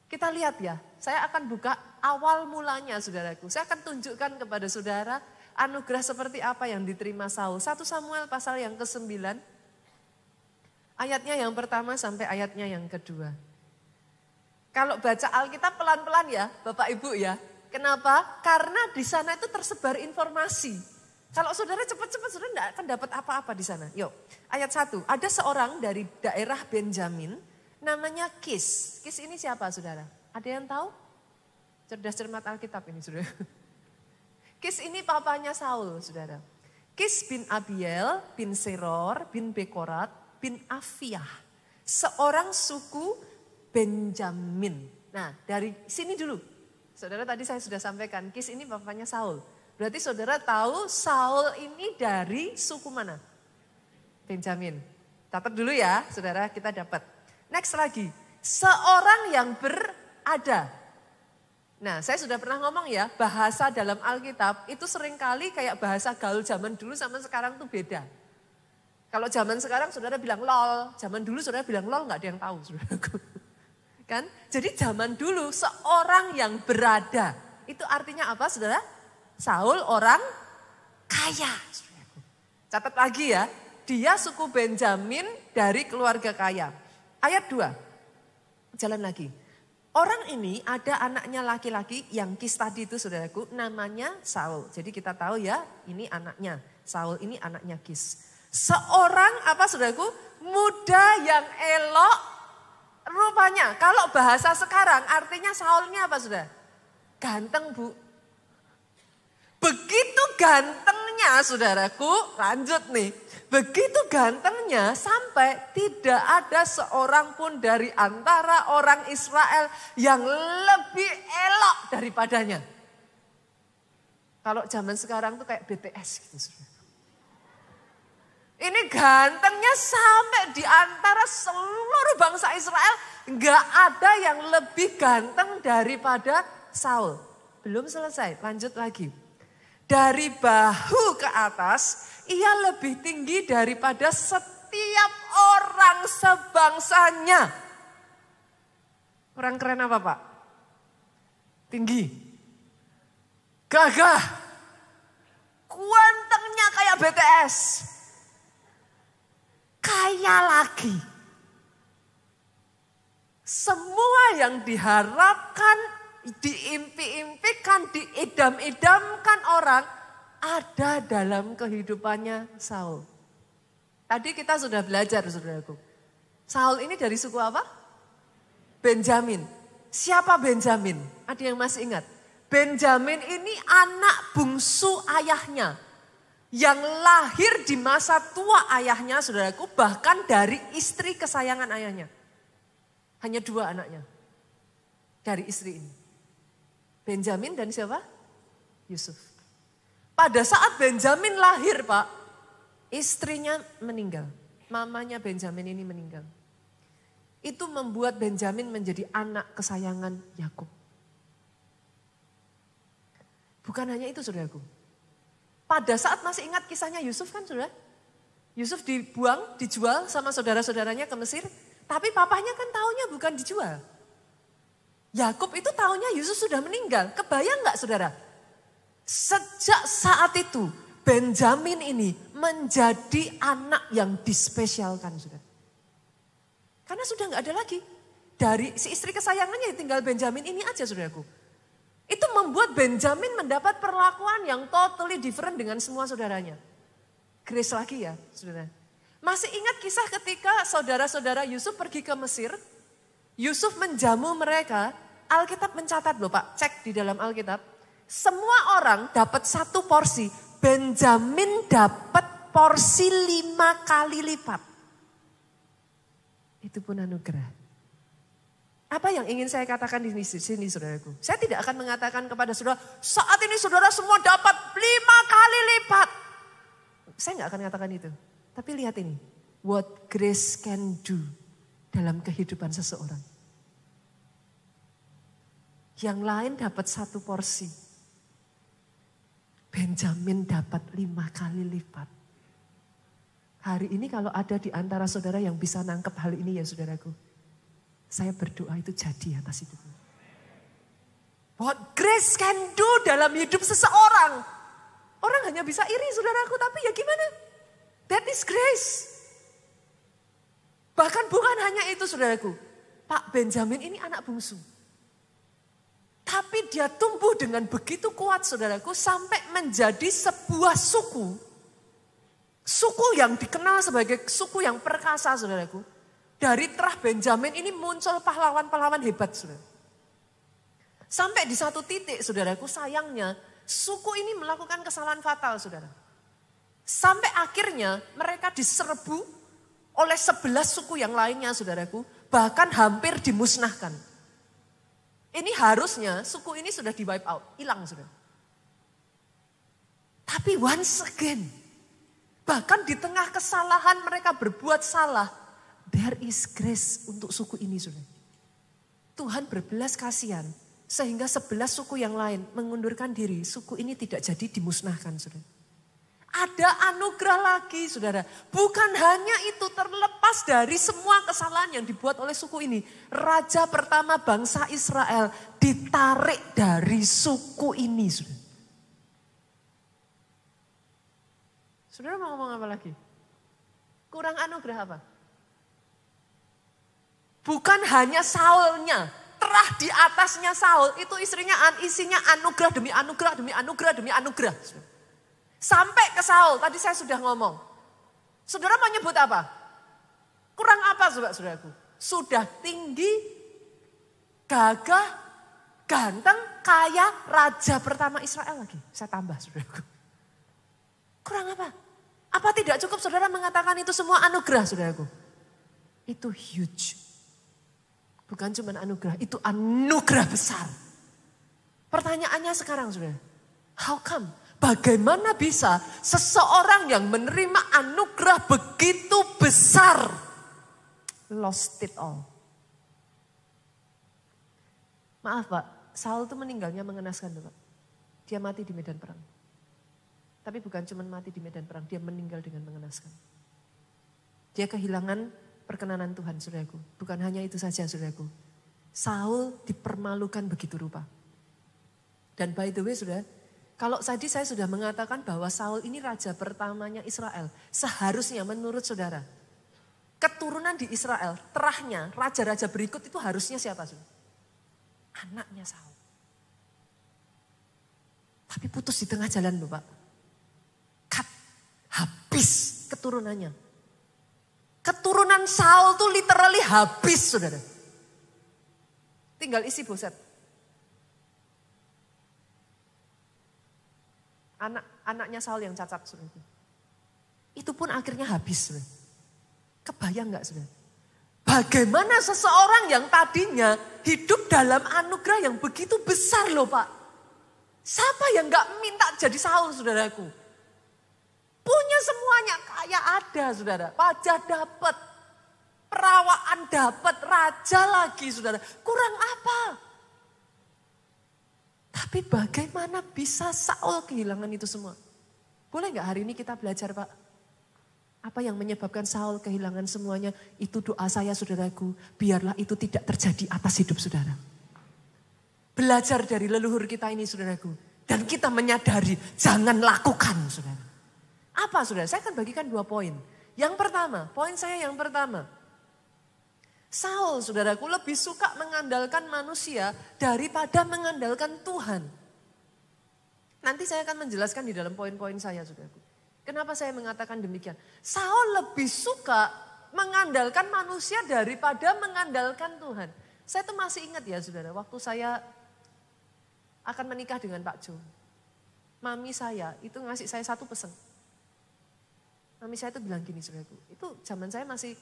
Kita lihat ya, saya akan buka awal mulanya saudaraku. Saya akan tunjukkan kepada saudara anugerah seperti apa yang diterima Saul. 1 Samuel pasal yang ke-9. Ayatnya yang pertama sampai ayatnya yang kedua. Kalau baca Alkitab pelan-pelan ya Bapak Ibu ya. Kenapa? Karena di sana itu tersebar informasi. Kalau saudara cepat-cepat saudara tidak akan dapat apa-apa di sana. Yuk ayat 1. Ada seorang dari daerah Benjamin namanya Kis. Kis ini siapa saudara? Ada yang tahu? Cerdas cermat Alkitab ini saudara. Kis ini papanya Saul saudara. Kis bin Abiel bin Seror bin Bekorat bin Afiah. Seorang suku Benjamin. Nah dari sini dulu. Saudara tadi saya sudah sampaikan Kis ini bapaknya Saul. Berarti saudara tahu Saul ini dari suku mana? Benjamin. Catat dulu ya saudara kita dapat. Next lagi. Seorang yang berada. Nah saya sudah pernah ngomong ya bahasa dalam Alkitab itu seringkali kayak bahasa gaul zaman dulu sama sekarang tuh beda. Kalau zaman sekarang saudara bilang lol. Zaman dulu saudara bilang lol gak ada yang tahu saudaraku. Kan? Jadi zaman dulu seorang yang berada. Itu artinya apa saudara? Saul orang kaya. Catat lagi ya. Dia suku Benjamin dari keluarga kaya. Ayat 2. Jalan lagi. Orang ini ada anaknya laki-laki yang Kis tadi itu saudaraku namanya Saul. Jadi kita tahu ya ini anaknya. Saul ini anaknya Kis. Seorang apa saudaraku? Muda yang elok. Rupanya kalau bahasa sekarang artinya Saul ini apa saudara? Ganteng bu. Begitu gantengnya gantengnya saudaraku, lanjut nih. Begitu gantengnya sampai tidak ada seorang pun dari antara orang Israel yang lebih elok daripadanya. Kalau zaman sekarang tuh kayak BTS gitu saudara. Ini gantengnya sampai di antara seluruh bangsa Israel nggak ada yang lebih ganteng daripada Saul. Belum selesai, lanjut lagi. Dari bahu ke atas, ia lebih tinggi daripada setiap orang sebangsanya. Kurang keren apa Pak? Tinggi. Gagah. Gantengnya kayak BTS. Kaya lagi. Semua yang diharapkan, diimpi-impikan, diidam-idamkan orang ada dalam kehidupannya Saul. Tadi kita sudah belajar saudaraku. Saul ini dari suku apa? Benjamin. Siapa Benjamin? Ada yang masih ingat? Benjamin ini anak bungsu ayahnya. Yang lahir di masa tua ayahnya saudaraku, bahkan dari istri kesayangan ayahnya. Hanya 2 anaknya dari istri ini. Benjamin dan siapa? Yusuf. Pada saat Benjamin lahir Pak, istrinya meninggal. Mamanya Benjamin ini meninggal. Itu membuat Benjamin menjadi anak kesayangan Yakub. Bukan hanya itu saudaraku. Pada saat masih ingat kisahnya Yusuf kan saudara? Yusuf dibuang, dijual sama saudara-saudaranya ke Mesir. Tapi papanya kan taunya bukan dijual. Yakub itu taunya Yusuf sudah meninggal. Kebayang gak saudara? Sejak saat itu Benjamin ini menjadi anak yang dispesialkan saudara. Karena sudah gak ada lagi. Dari si istri kesayangannya tinggal Benjamin ini aja saudaraku. Itu membuat Benjamin mendapat perlakuan yang totally different dengan semua saudaranya. Grace lagi ya saudara. Masih ingat kisah ketika saudara-saudara Yusuf pergi ke Mesir. Yusuf menjamu mereka. Alkitab mencatat loh Pak, cek di dalam Alkitab. Semua orang dapat 1 porsi. Benjamin dapat porsi 5 kali lipat. Itu pun anugerah. Apa yang ingin saya katakan di sini saudaraku? Saya tidak akan mengatakan kepada saudara, saat ini saudara semua dapat 5 kali lipat. Saya nggak akan katakan itu. Tapi lihat ini, what grace can do dalam kehidupan seseorang. Yang lain dapat 1 porsi. Benjamin dapat 5 kali lipat. Hari ini kalau ada di antara saudara yang bisa nangkep hal ini ya saudaraku. Saya berdoa itu jadi atas hidupmu. What grace can do dalam hidup seseorang. Orang hanya bisa iri saudaraku, tapi ya gimana? That is grace. Bahkan bukan hanya itu saudaraku. Pak Benjamin ini anak bungsu. Tapi dia tumbuh dengan begitu kuat saudaraku sampai menjadi sebuah suku. Suku yang dikenal sebagai suku yang perkasa saudaraku. Dari terah Benjamin ini muncul pahlawan-pahlawan hebat saudara. Sampai di satu titik saudaraku sayangnya suku ini melakukan kesalahan fatal saudara. Sampai akhirnya mereka diserbu oleh 11 suku yang lainnya saudaraku. Bahkan hampir dimusnahkan. Ini harusnya suku ini sudah di wipe out, hilang saudara. Tapi once again, bahkan di tengah kesalahan mereka berbuat salah. There is grace untuk suku ini saudara. Tuhan berbelas kasihan sehingga 11 suku yang lain mengundurkan diri. Suku ini tidak jadi dimusnahkan saudara. Ada anugerah lagi saudara. Bukan hanya itu, terlepas dari semua kesalahan yang dibuat oleh suku ini. Raja pertama bangsa Israel ditarik dari suku ini saudara. Saudara mau ngomong apa lagi? Kurang anugerah apa? Bukan hanya Saulnya, terah di atasnya Saul, itu isinya anugerah demi anugerah, demi anugerah, demi anugerah. Sampai ke Saul, tadi saya sudah ngomong. Saudara mau nyebut apa? Kurang apa saudaraku? Sudah tinggi, gagah, ganteng, kaya, raja pertama Israel lagi. Saya tambah saudaraku. Kurang apa? Apa tidak cukup saudara mengatakan itu semua anugerah saudaraku? Itu huge. Bukan cuma anugerah, itu anugerah besar. Pertanyaannya sekarang saudara, how come? Bagaimana bisa seseorang yang menerima anugerah begitu besar lost it all? Maaf Pak, Saul itu meninggalnya mengenaskan Pak. Dia mati di medan perang. Tapi bukan cuma mati di medan perang, dia meninggal dengan mengenaskan. Dia kehilangan perkenanan Tuhan, saudaraku. Bukan hanya itu saja, saudaraku. Saul dipermalukan begitu rupa. Dan by the way, saudara, kalau tadi saya sudah mengatakan bahwa Saul ini raja pertamanya Israel. Seharusnya menurut saudara, keturunan di Israel, terahnya, raja-raja berikut itu harusnya siapa, saudara? Anaknya Saul. Tapi putus di tengah jalan loh Pak. Cut, habis keturunannya. Keturunan Saul tuh literally habis saudara. Tinggal isi boset. Anaknya Saul yang cacat saudara. Itu pun akhirnya habis saudara. Kebayang gak saudara? Bagaimana seseorang yang tadinya hidup dalam anugerah yang begitu besar loh Pak. Siapa yang gak minta jadi Saul saudaraku? Punya semuanya, kaya ada saudara. Pajak dapat, perawaan dapat, raja lagi saudara. Kurang apa? Tapi bagaimana bisa Saul kehilangan itu semua? Boleh gak hari ini kita belajar Pak? Apa yang menyebabkan Saul kehilangan semuanya? Itu doa saya saudaraku. Biarlah itu tidak terjadi atas hidup saudara. Belajar dari leluhur kita ini saudaraku. Dan kita menyadari jangan lakukan saudara. Apa saudara? Saya akan bagikan 2 poin. Yang pertama, poin saya yang pertama. Saul saudaraku lebih suka mengandalkan manusia daripada mengandalkan Tuhan. Nanti saya akan menjelaskan di dalam poin-poin saya saudaraku. Kenapa saya mengatakan demikian? Saul lebih suka mengandalkan manusia daripada mengandalkan Tuhan. Saya tuh masih ingat ya saudara, waktu saya akan menikah dengan Pak Jo. Mami saya itu ngasih saya satu pesan. Mami saya itu bilang gini saudaraku, itu zaman saya masih,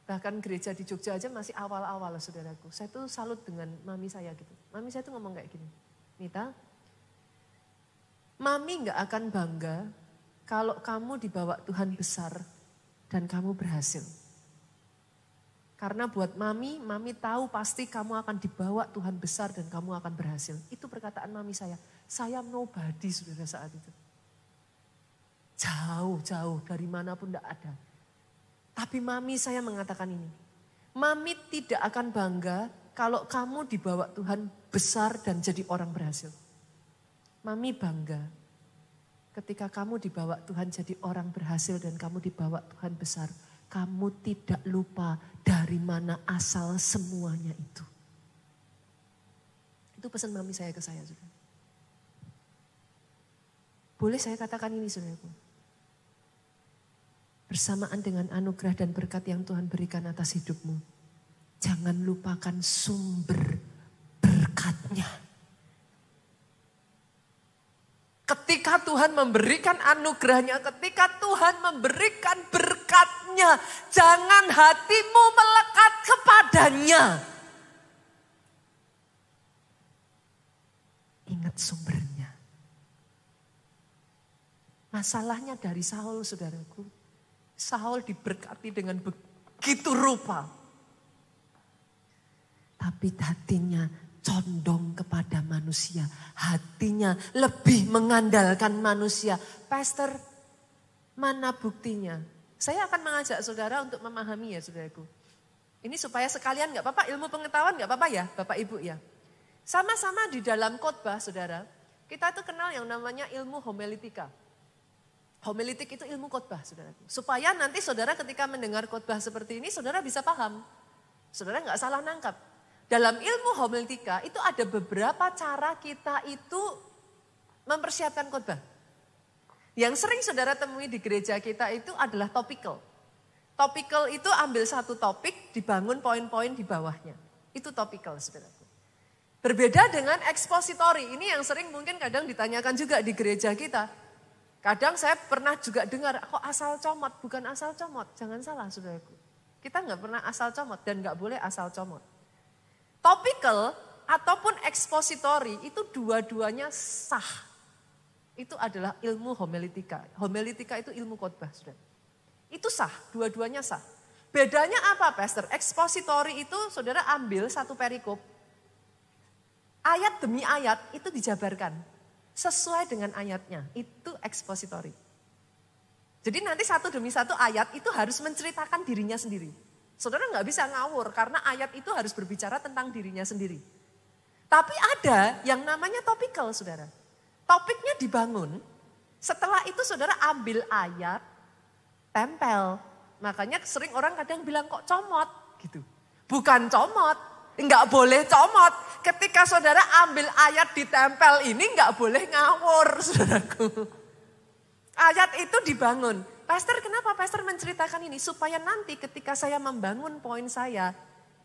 bahkan gereja di Jogja aja masih awal-awal saudaraku. Saya tuh salut dengan mami saya gitu. Mami saya tuh ngomong kayak gini, Nita, Mami gak akan bangga kalau kamu dibawa Tuhan besar dan kamu berhasil. Karena buat Mami tahu pasti kamu akan dibawa Tuhan besar dan kamu akan berhasil. Itu perkataan Mami saya. Saya nobody saudara saat itu. Jauh dari manapun tidak ada. Tapi Mami saya mengatakan ini. Mami tidak akan bangga kalau kamu dibawa Tuhan besar dan jadi orang berhasil. Mami bangga ketika kamu dibawa Tuhan jadi orang berhasil dan kamu dibawa Tuhan besar. Kamu tidak lupa dari mana asal semuanya itu. Itu pesan Mami saya ke saya, saudara. Boleh saya katakan ini, saudaraku? Bersamaan dengan anugerah dan berkat yang Tuhan berikan atas hidupmu. Jangan lupakan sumber berkatnya. Ketika Tuhan memberikan anugerahnya, ketika Tuhan memberikan berkatnya, jangan hatimu melekat kepadanya. Ingat sumbernya. Masalahnya dari Saul, saudaraku. Saul diberkati dengan begitu rupa. Tapi hatinya condong kepada manusia. Hatinya lebih mengandalkan manusia. Pastor, mana buktinya? Saya akan mengajak saudara untuk memahami ya saudaraku. Ini supaya sekalian gak apa-apa, ilmu pengetahuan gak apa-apa ya Bapak Ibu ya. Sama-sama di dalam khotbah saudara, kita tuh kenal yang namanya ilmu homiletika. Homilitik itu ilmu khotbah saudaraku. Supaya nanti saudara ketika mendengar khotbah seperti ini saudara bisa paham. Saudara gak salah nangkap. Dalam ilmu homiletika itu ada beberapa cara kita itu mempersiapkan khotbah. Yang sering saudara temui di gereja kita itu adalah topical. Topical itu ambil satu topik, dibangun poin-poin di bawahnya. Itu topical saudaraku. Berbeda dengan expository, ini yang sering mungkin kadang ditanyakan juga di gereja kita. Kadang saya pernah juga dengar, kok asal comot, bukan asal comot. Jangan salah saudaraku. Kita nggak pernah asal comot dan nggak boleh asal comot. Topical ataupun expository itu dua-duanya sah. Itu adalah ilmu homiletika. Homiletika itu ilmu khotbah, saudara. Itu sah, dua-duanya sah. Bedanya apa, Pastor? Expository itu saudara ambil satu perikop, ayat demi ayat itu dijabarkan. Sesuai dengan ayatnya, itu expository. Jadi nanti satu demi satu ayat itu harus menceritakan dirinya sendiri. Saudara nggak bisa ngawur karena ayat itu harus berbicara tentang dirinya sendiri. Tapi ada yang namanya topical, saudara. Topiknya dibangun, setelah itu saudara ambil ayat, tempel. Makanya sering orang kadang bilang kok comot gitu. Bukan comot, enggak boleh comot. Ketika saudara ambil ayat ditempel ini enggak boleh ngawur, saudaraku. Ayat itu dibangun. Pastor, kenapa Pastor menceritakan ini? Supaya nanti ketika saya membangun poin saya,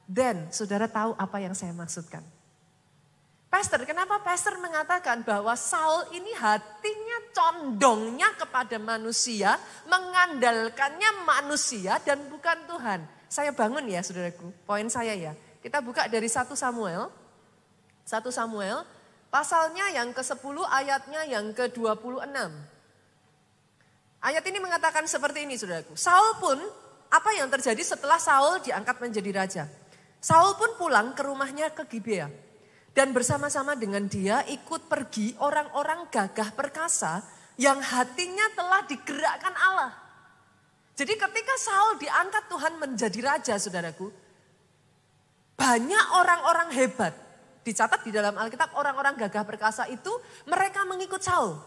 dan saudara tahu apa yang saya maksudkan. Pastor, kenapa Pastor mengatakan bahwa Saul ini hatinya condongnya kepada manusia, mengandalkannya manusia dan bukan Tuhan. Saya bangun ya saudaraku, poin saya ya. Kita buka dari 1 Samuel. 1 Samuel, pasalnya yang ke-10, ayatnya yang ke-26. Ayat ini mengatakan seperti ini saudaraku. Saul pun, apa yang terjadi setelah Saul diangkat menjadi raja? Saul pun pulang ke rumahnya ke Gibea. Dan bersama-sama dengan dia ikut pergi orang-orang gagah perkasa yang hatinya telah digerakkan Allah. Jadi ketika Saul diangkat Tuhan menjadi raja, saudaraku, banyak orang-orang hebat. Dicatat di dalam Alkitab orang-orang gagah perkasa itu mereka mengikut Saul.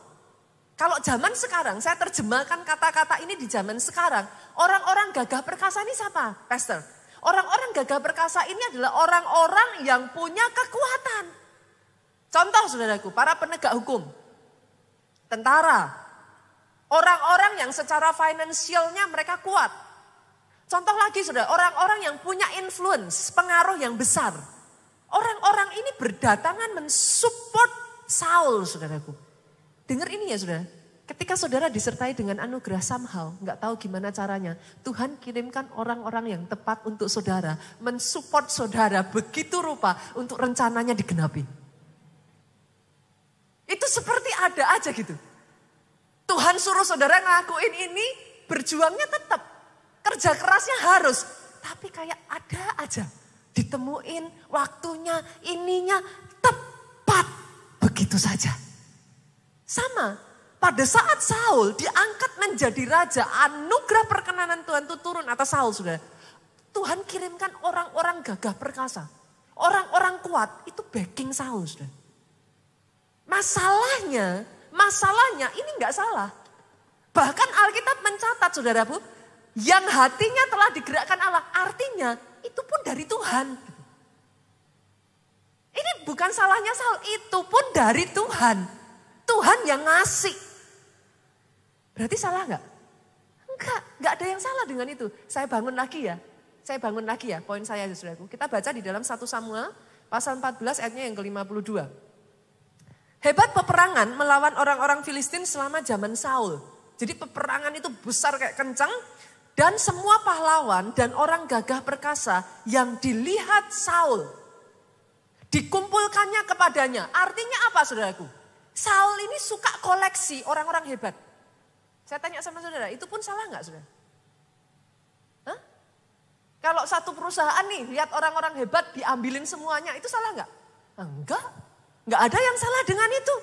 Kalau zaman sekarang, saya terjemahkan kata-kata ini di zaman sekarang. Orang-orang gagah perkasa ini siapa, Pastor? Orang-orang gagah perkasa ini adalah orang-orang yang punya kekuatan. Contoh saudaraku, para penegak hukum, tentara, orang-orang yang secara finansialnya mereka kuat. Contoh lagi saudara, orang-orang yang punya influence, pengaruh yang besar. Orang-orang ini berdatangan mensupport Saul saudaraku. Dengar ini ya saudara. Ketika saudara disertai dengan anugerah somehow, nggak tahu gimana caranya, Tuhan kirimkan orang-orang yang tepat untuk saudara, mensupport saudara begitu rupa untuk rencananya digenapi. Itu seperti ada aja gitu. Tuhan suruh saudara ngelakuin ini, berjuangnya tetap, kerja kerasnya harus, tapi kayak ada aja, ditemuin waktunya, ininya tepat begitu saja. Sama. Pada saat Saul diangkat menjadi raja, anugerah perkenanan Tuhan itu turun atas Saul, saudara. Tuhan kirimkan orang-orang gagah perkasa. Orang-orang kuat itu backing Saul, saudara. Masalahnya ini enggak salah. Bahkan Alkitab mencatat, saudaraku, yang hatinya telah digerakkan Allah, artinya itu pun dari Tuhan. Ini bukan salahnya Saul, itu pun dari Tuhan. Tuhan yang ngasih. Berarti salah enggak? Enggak ada yang salah dengan itu. Saya bangun lagi ya, poin saya saudaraku. Kita baca di dalam 1 Samuel pasal 14 ayatnya yang ke-52. Hebat peperangan melawan orang-orang Filistin selama zaman Saul. Jadi peperangan itu besar kayak kencang. Dan semua pahlawan dan orang gagah perkasa yang dilihat Saul, dikumpulkannya kepadanya. Artinya apa saudaraku? Saul ini suka koleksi orang-orang hebat. Saya tanya sama saudara, itu pun salah enggak saudara? Hah? Kalau satu perusahaan nih, lihat orang-orang hebat diambilin semuanya, itu salah enggak? Enggak, enggak ada yang salah dengan itu.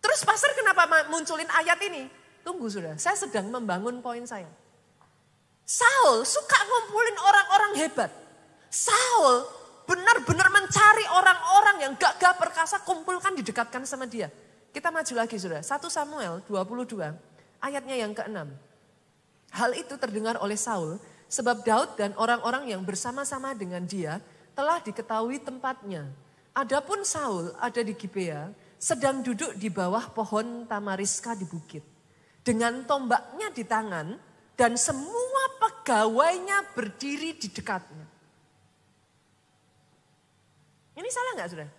Terus pastor kenapa munculin ayat ini? Tunggu saudara, saya sedang membangun poin saya. Saul suka ngumpulin orang-orang hebat. Saul benar-benar mencari orang-orang yang gagah perkasa, kumpulkan, didekatkan sama dia. Kita maju lagi saudara, 1 Samuel 22 ayatnya yang ke-6. Hal itu terdengar oleh Saul sebab Daud dan orang-orang yang bersama-sama dengan dia telah diketahui tempatnya. Adapun Saul ada di Gibea, sedang duduk di bawah pohon tamariska di bukit. Dengan tombaknya di tangan dan semua pegawainya berdiri di dekatnya. Ini salah enggak saudara?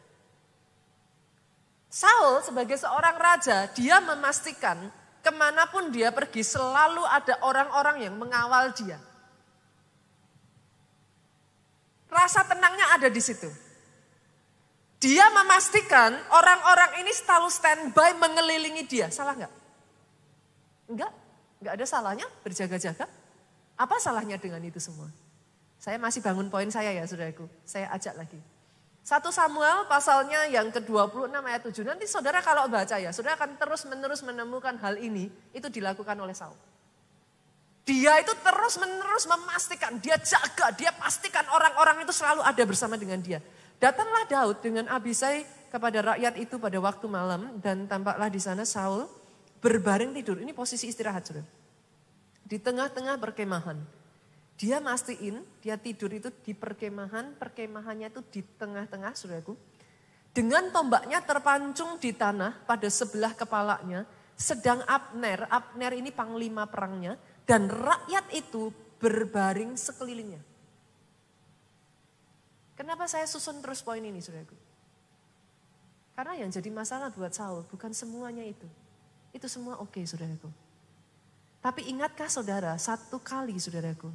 Saul sebagai seorang raja, dia memastikan kemanapun dia pergi selalu ada orang-orang yang mengawal dia. Rasa tenangnya ada di situ. Dia memastikan orang-orang ini selalu standby mengelilingi dia. Salah nggak? Enggak ada salahnya berjaga-jaga. Apa salahnya dengan itu semua? Saya masih bangun poin saya ya saudaraku. Saya ajak lagi. 1 Samuel pasalnya yang ke-26 ayat 7. Nanti saudara kalau baca ya, saudara akan terus-menerus menemukan hal ini. Itu dilakukan oleh Saul. Dia itu terus-menerus memastikan, dia jaga, dia pastikan orang-orang itu selalu ada bersama dengan dia. Datanglah Daud dengan Abisai kepada rakyat itu pada waktu malam. Dan tampaklah di sana Saul berbaring tidur. Ini posisi istirahat saudara. Di tengah-tengah perkemahan. Dia mastiin, dia tidur itu di perkemahan, perkemahannya itu di tengah-tengah saudaraku. Dengan tombaknya terpancung di tanah pada sebelah kepalanya, sedang Abner ini panglima perangnya, dan rakyat itu berbaring sekelilingnya. Kenapa saya susun terus poin ini saudaraku? Karena yang jadi masalah buat Saul bukan semuanya itu. Itu semua oke saudaraku. Tapi ingatkah saudara, satu kali saudaraku,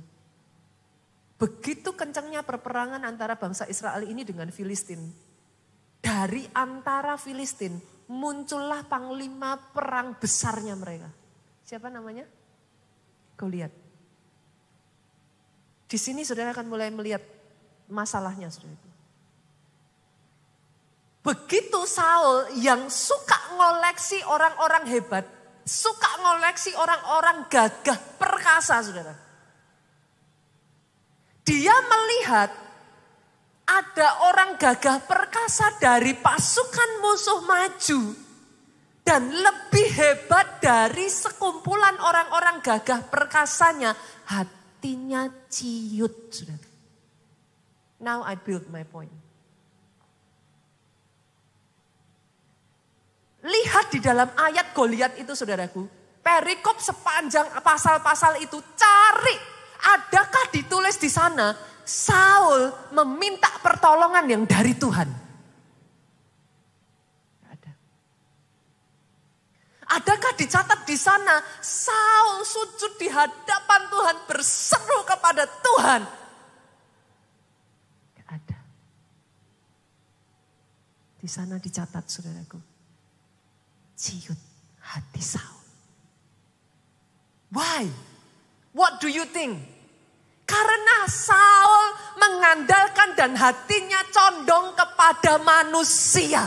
begitu kencangnya perperangan antara bangsa Israel ini dengan Filistin. Dari antara Filistin muncullah panglima perang besarnya mereka. Siapa namanya? Goliat. Di sini saudara akan mulai melihat masalahnya saudara. Begitu Saul yang suka ngoleksi orang-orang hebat, suka ngoleksi orang-orang gagah perkasa saudara. Dia melihat ada orang gagah perkasa dari pasukan musuh maju. Dan lebih hebat dari sekumpulan orang-orang gagah perkasanya. Hatinya ciut. Saudara. Now I build my point. Lihat di dalam ayat Goliat itu saudaraku. Perikop sepanjang pasal-pasal itu cari. Adakah ditulis di sana Saul meminta pertolongan yang dari Tuhan? Ada. Adakah dicatat di sana Saul sujud di hadapan Tuhan berseru kepada Tuhan? Tidak ada. Di sana dicatat saudaraku. Ciut hati Saul. Why? What do you think? Karena Saul mengandalkan dan hatinya condong kepada manusia.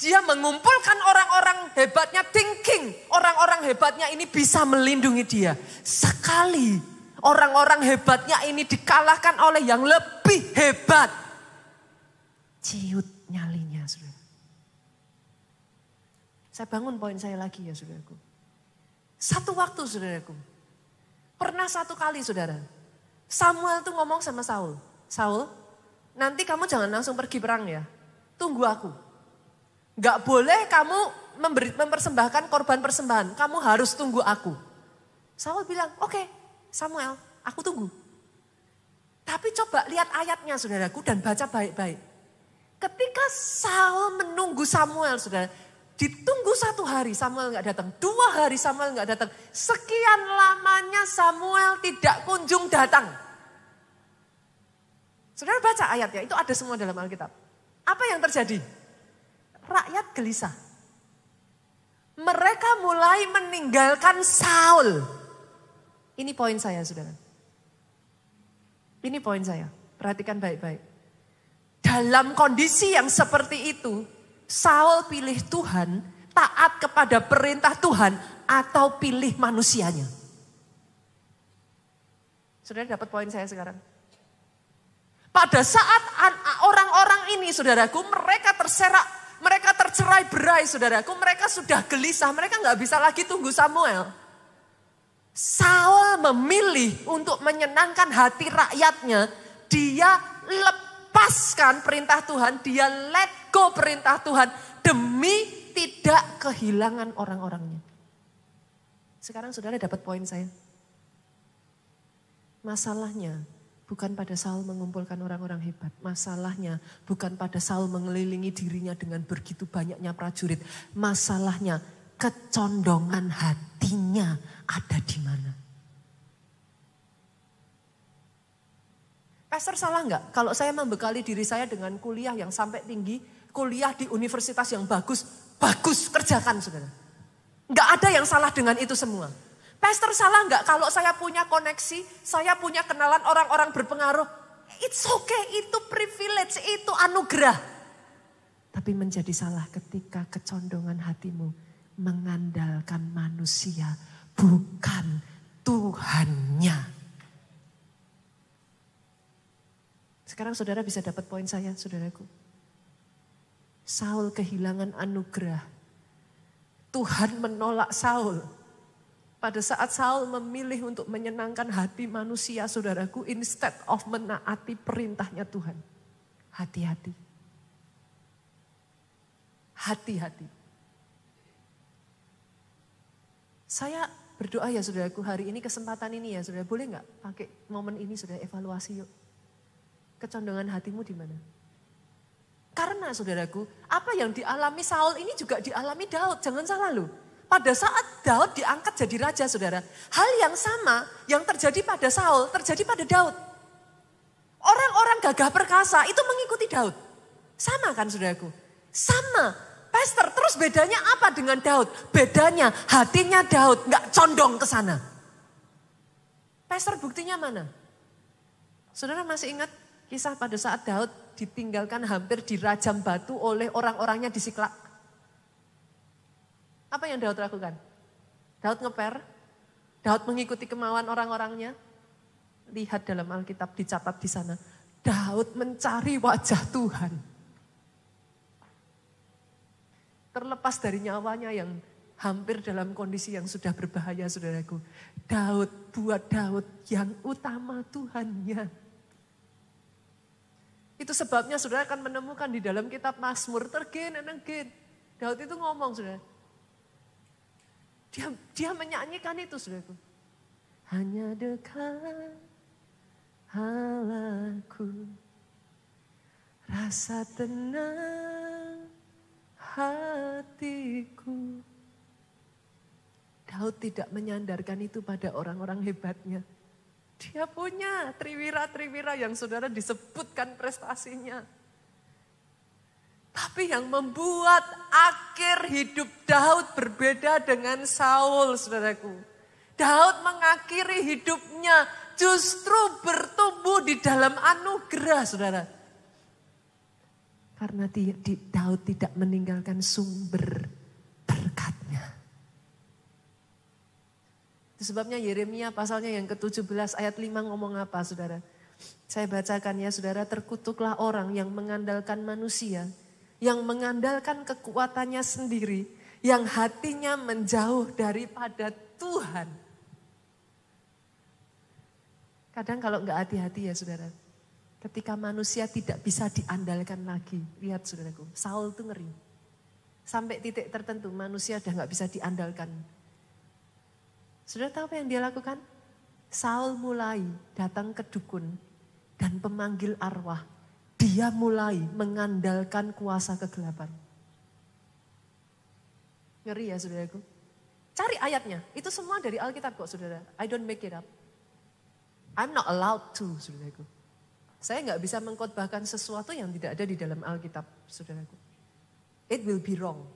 Dia mengumpulkan orang-orang hebatnya thinking. Orang-orang hebatnya ini bisa melindungi dia. Sekali orang-orang hebatnya ini dikalahkan oleh yang lebih hebat. Ciut nyalinya saudara. Saya bangun poin saya lagi ya saudaraku. Satu waktu saudaraku, pernah satu kali saudara, Samuel tuh ngomong sama Saul. Saul, nanti kamu jangan langsung pergi perang ya, tunggu aku. Gak boleh kamu mempersembahkan korban persembahan, kamu harus tunggu aku. Saul bilang, oke, Samuel, aku tunggu. Tapi coba lihat ayatnya saudaraku dan baca baik-baik. Ketika Saul menunggu Samuel saudara, ditunggu 1 hari Samuel gak datang, 2 hari Samuel gak datang. Sekian lamanya Samuel tidak kunjung datang. Saudara baca ayatnya, itu ada semua dalam Alkitab. Apa yang terjadi? Rakyat gelisah. Mereka mulai meninggalkan Saul. Ini poin saya saudara. Ini poin saya, perhatikan baik-baik. Dalam kondisi yang seperti itu, Saul pilih Tuhan, taat kepada perintah Tuhan, atau pilih manusianya. Saudara dapat poin saya sekarang? Pada saat orang-orang ini saudaraku, mereka terserak, mereka tercerai berai saudaraku, mereka sudah gelisah, mereka gak bisa lagi tunggu Samuel. Saul memilih untuk menyenangkan hati rakyatnya, dia lepaskan perintah Tuhan, dia let go perintah Tuhan demi tidak kehilangan orang-orangnya. Sekarang saudara dapat poin saya. Masalahnya bukan pada Saul mengumpulkan orang-orang hebat. Masalahnya bukan pada Saul mengelilingi dirinya dengan begitu banyaknya prajurit. Masalahnya kecondongan hatinya ada di mana. Pastor salah enggak kalau saya membekali diri saya dengan kuliah yang sampai tinggi, kuliah di universitas yang bagus, kerjakan saudara. Enggak ada yang salah dengan itu semua. Pastor salah enggak kalau saya punya koneksi, saya punya kenalan orang-orang berpengaruh. It's okay, itu privilege, itu anugerah. Tapi menjadi salah ketika kecondongan hatimu mengandalkan manusia, bukan Tuhannya. Sekarang saudara bisa dapat poin saya, saudaraku. Saul kehilangan anugerah. Tuhan menolak Saul. Pada saat Saul memilih untuk menyenangkan hati manusia, saudaraku, instead of menaati perintahnya Tuhan. Hati-hati. Hati-hati. Saya berdoa ya saudaraku, hari ini kesempatan ini ya saudara, boleh gak pakai momen ini saudara evaluasi yuk. Kecondongan hatimu di mana? Karena saudaraku, apa yang dialami Saul ini juga dialami Daud, jangan salah loh. Pada saat Daud diangkat jadi raja saudara, hal yang sama yang terjadi pada Saul terjadi pada Daud. Orang-orang gagah perkasa itu mengikuti Daud. Sama kan saudaraku? Sama. Pastor, terus bedanya apa dengan Daud? Bedanya hatinya Daud gak condong ke sana. Pastor, buktinya mana? Saudara masih ingat kisah pada saat Daud ditinggalkan hampir dirajam batu oleh orang-orangnya di Siklak? Apa yang Daud lakukan? Daud ngeper, Daud mengikuti kemauan orang-orangnya. Lihat dalam Alkitab dicatat di sana. Daud mencari wajah Tuhan. Terlepas dari nyawanya yang hampir dalam kondisi yang sudah berbahaya saudaraku. Daud buat Daud yang utama Tuhannya. Itu sebabnya saudara akan menemukan di dalam kitab Mazmur again and again. Daud itu ngomong saudara. Dia menyanyikan itu saudaraku. Hanya dekat Allahku, rasa tenang hatiku. Daud tidak menyandarkan itu pada orang-orang hebatnya. Dia punya triwira-triwira yang saudara disebutkan prestasinya. Tapi yang membuat akhir hidup Daud berbeda dengan Saul, saudaraku. Daud mengakhiri hidupnya justru bertumbuh di dalam anugerah, saudara. Karena Daud tidak meninggalkan sumber berkatnya. Itu sebabnya Yeremia pasalnya yang ke-17 ayat 5 ngomong apa, saudara? Saya bacakan ya, saudara. Terkutuklah orang yang mengandalkan manusia, yang mengandalkan kekuatannya sendiri, yang hatinya menjauh daripada Tuhan. Kadang kalau enggak hati-hati ya saudara, ketika manusia tidak bisa diandalkan lagi. Lihat saudaraku, Saul tuh ngeri. Sampai titik tertentu manusia udah enggak bisa diandalkan. Saudara tahu apa yang dia lakukan? Saul mulai datang ke dukun dan pemanggil arwah. Dia mulai mengandalkan kuasa kegelapan. Ngeri ya saudaraku. Cari ayatnya, itu semua dari Alkitab kok saudara. I don't make it up. I'm not allowed to, saudaraku. Saya nggak bisa mengkhotbahkan sesuatu yang tidak ada di dalam Alkitab, saudaraku. It will be wrong.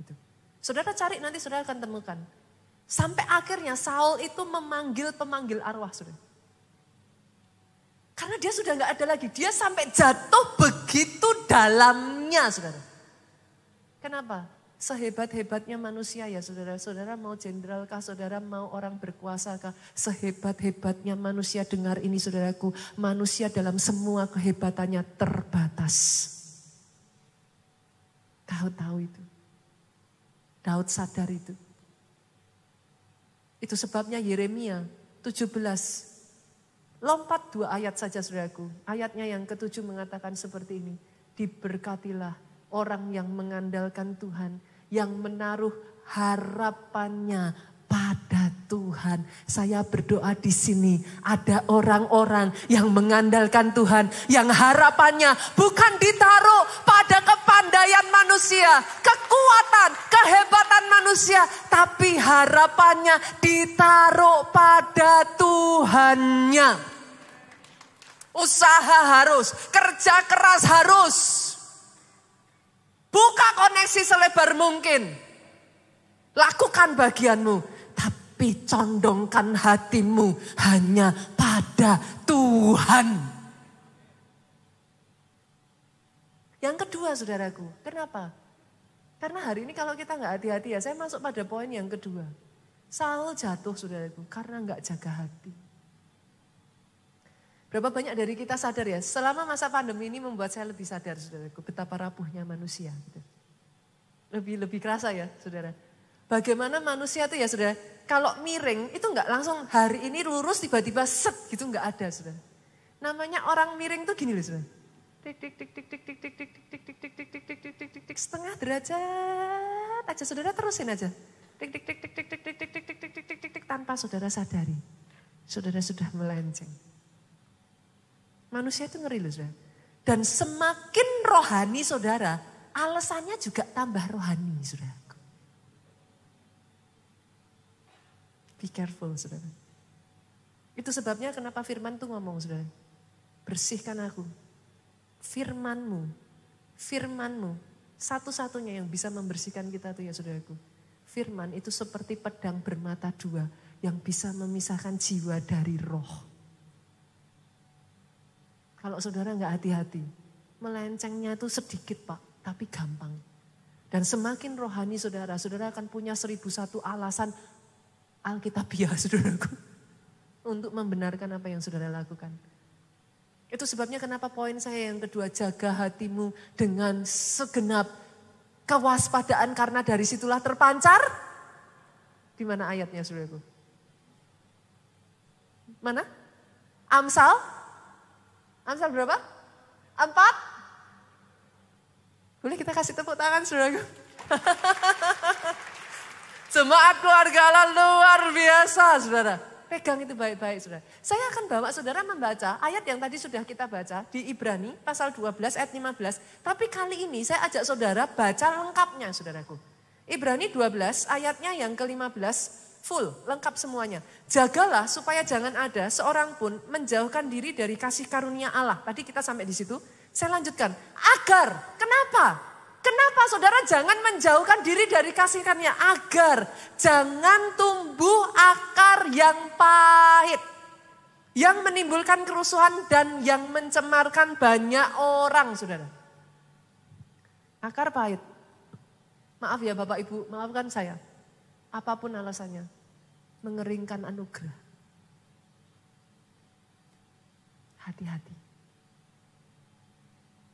Gitu. Saudara cari nanti saudara akan temukan. Sampai akhirnya Saul itu memanggil pemanggil arwah, saudara. Karena dia sudah nggak ada lagi. Dia sampai jatuh begitu dalamnya, saudara. Kenapa? Sehebat-hebatnya manusia ya saudara. Saudara mau jenderal kah? Saudara mau orang berkuasa kah? Sehebat-hebatnya manusia, dengar ini saudaraku. Manusia dalam semua kehebatannya terbatas. Daud tahu itu. Daud sadar itu. Itu sebabnya Yeremia 17. Lompat 2 ayat saja saudaraku. Ayatnya yang ke-7 mengatakan seperti ini. Diberkatilah orang yang mengandalkan Tuhan. Yang menaruh harapannya pada Tuhan. Saya berdoa di sini ada orang-orang yang mengandalkan Tuhan, yang harapannya bukan ditaruh pada kepandaian manusia, kekuatan, kehebatan manusia, tapi harapannya ditaruh pada Tuhannya. Usaha harus, kerja keras harus. Buka koneksi selebar mungkin. Lakukan bagianmu, tapi condongkan hatimu hanya pada Tuhan. Yang kedua saudaraku, kenapa? Karena hari ini kalau kita nggak hati-hati ya, saya masuk pada poin yang kedua. Saul jatuh saudaraku karena nggak jaga hati. Berapa banyak dari kita sadar ya, selama masa pandemi ini membuat saya lebih sadar saudaraku, betapa rapuhnya manusia. Gitu. Lebih kerasa ya saudara. Bagaimana manusia itu ya saudara, kalau miring itu enggak langsung hari ini lurus tiba-tiba set gitu enggak ada saudara. Namanya orang miring tuh gini loh saudara. Tik tik tik tik tik tik tik tik tik tik tik tik tik tik tik tik tik tik setengah derajat aja saudara terusin aja. Tik tik tik tik tik tik tik tik tik tik tik tik tik tik tanpa saudara sadari. Saudara sudah melenceng. Manusia itu ngeri loh saudara. Dan semakin rohani saudara, alasannya juga tambah rohani saudara. Be careful, saudara. Itu sebabnya kenapa firman tuh ngomong, saudara. Bersihkan aku. Firmanmu. Satu-satunya yang bisa membersihkan kita tuh ya saudaraku. Firman itu seperti pedang bermata dua yang bisa memisahkan jiwa dari roh. Kalau saudara nggak hati-hati, melencengnya tuh sedikit Pak, tapi gampang. Dan semakin rohani saudara akan punya 1001 alasan Alkitabiah saudaraku. Untuk membenarkan apa yang saudara lakukan. Itu sebabnya kenapa poin saya yang kedua, jaga hatimu dengan segenap kewaspadaan karena dari situlah terpancar. Di mana ayatnya saudaraku? Mana? Amsal berapa? 4? Boleh kita kasih tepuk tangan saudaraku? Jemaat keluarga Allah luar biasa saudara. Pegang itu baik-baik saudara. Saya akan bawa saudara membaca ayat yang tadi sudah kita baca di Ibrani pasal 12 ayat 15. Tapi kali ini saya ajak saudara baca lengkapnya saudaraku. Ibrani 12 ayatnya yang ke-15 full, lengkap semuanya. Jagalah supaya jangan ada seorang pun menjauhkan diri dari kasih karunia Allah. Tadi kita sampai di situ. Saya lanjutkan. Agar, kenapa? Kenapa saudara jangan menjauhkan diri dari kasih karunia? Agar jangan tumbuh akar yang pahit. Yang menimbulkan kerusuhan dan yang mencemarkan banyak orang saudara. Akar pahit. Maaf ya Bapak Ibu, maafkan saya. Apapun alasannya, mengeringkan anugerah. Hati-hati.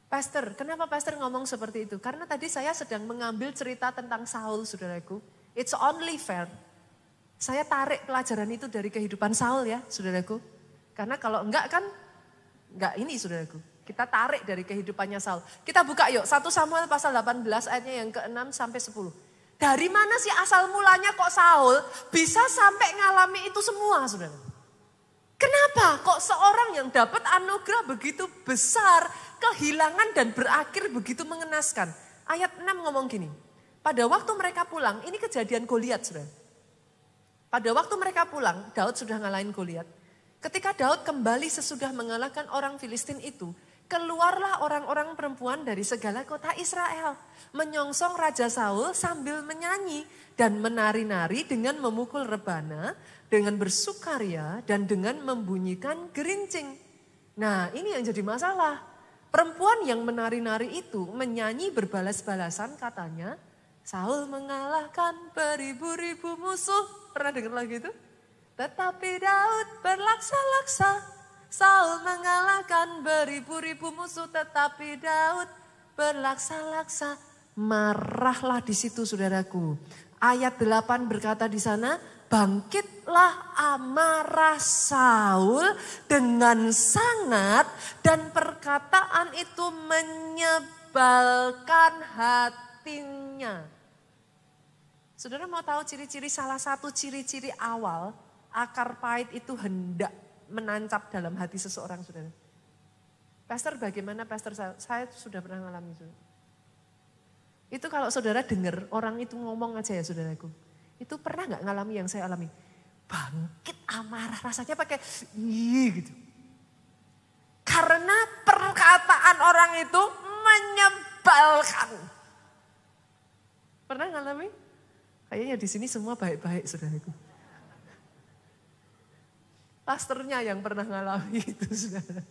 Pastor, kenapa Pastor ngomong seperti itu? Karena tadi saya sedang mengambil cerita tentang Saul, saudaraku. It's only fair. Saya tarik pelajaran itu dari kehidupan Saul ya, saudaraku. Karena kalau enggak kan, enggak ini saudaraku. Kita tarik dari kehidupannya Saul. Kita buka yuk, 1 Samuel pasal 18 ayatnya yang ke-6 sampai 10. Dari mana sih asal mulanya kok Saul bisa sampai ngalami itu semua, saudara? Kenapa kok seorang yang dapat anugerah begitu besar, kehilangan dan berakhir begitu mengenaskan? Ayat 6 ngomong gini, pada waktu mereka pulang, ini kejadian Goliat saudara. Pada waktu mereka pulang, Daud sudah ngalahin Goliat. Ketika Daud kembali sesudah mengalahkan orang Filistin itu, keluarlah orang-orang perempuan dari segala kota Israel, menyongsong Raja Saul sambil menyanyi dan menari-nari dengan memukul rebana, dengan bersukaria dan dengan membunyikan gerincing. Nah ini yang jadi masalah. Perempuan yang menari-nari itu menyanyi berbalas-balasan katanya, Saul mengalahkan beribu-ribu musuh. Pernah dengar lagu itu? Tetapi Daud berlaksa-laksa. Saul mengalahkan beribu-ribu musuh tetapi Daud berlaksa-laksa. Marahlah di situ saudaraku. Ayat 8 berkata di sana, bangkitlah amarah Saul dengan sangat dan perkataan itu menyebalkan hatinya. Saudara mau tahu ciri-ciri, salah satu ciri-ciri awal akar pahit itu hendak menancap dalam hati seseorang, saudara. Pastor bagaimana, Pastor? Saya sudah pernah mengalami itu. Itu kalau saudara dengar orang itu ngomong aja ya saudaraku. Itu pernah nggak ngalami yang saya alami? Bangkit amarah, rasanya pakai gitu. Karena perkataan orang itu menyebalkan. Pernah ngalami? Kayaknya di sini semua baik-baik saudaraku. Pastornya yang pernah ngalami itu saudara.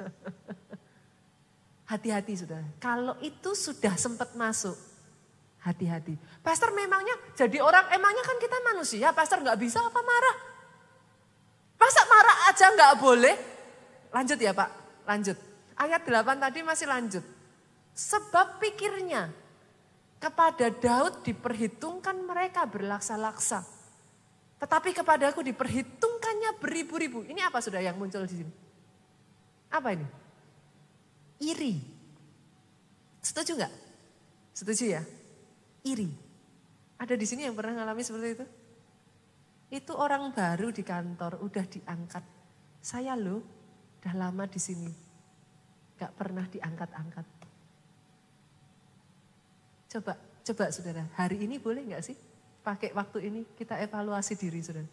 Hati-hati saudara. Kalau itu sudah sempat masuk, hati-hati. Pastor memangnya jadi orang, emangnya kan kita manusia, pastor nggak bisa apa marah? Masa marah aja nggak boleh? Lanjut ya Pak, lanjut. Ayat 8 tadi masih lanjut. Sebab pikirnya, kepada Daud diperhitungkan mereka berlaksa-laksa. Tetapi kepadaku diperhitungkannya beribu-ribu. Ini apa sudah yang muncul di sini? Apa ini? Iri. Setuju nggak? Setuju ya? Iri. Ada di sini yang pernah ngalami seperti itu? Itu orang baru di kantor, udah diangkat. Saya loh, udah lama di sini. Gak pernah diangkat-angkat. Coba saudara, hari ini boleh gak sih? Pakai waktu ini kita evaluasi diri saudara.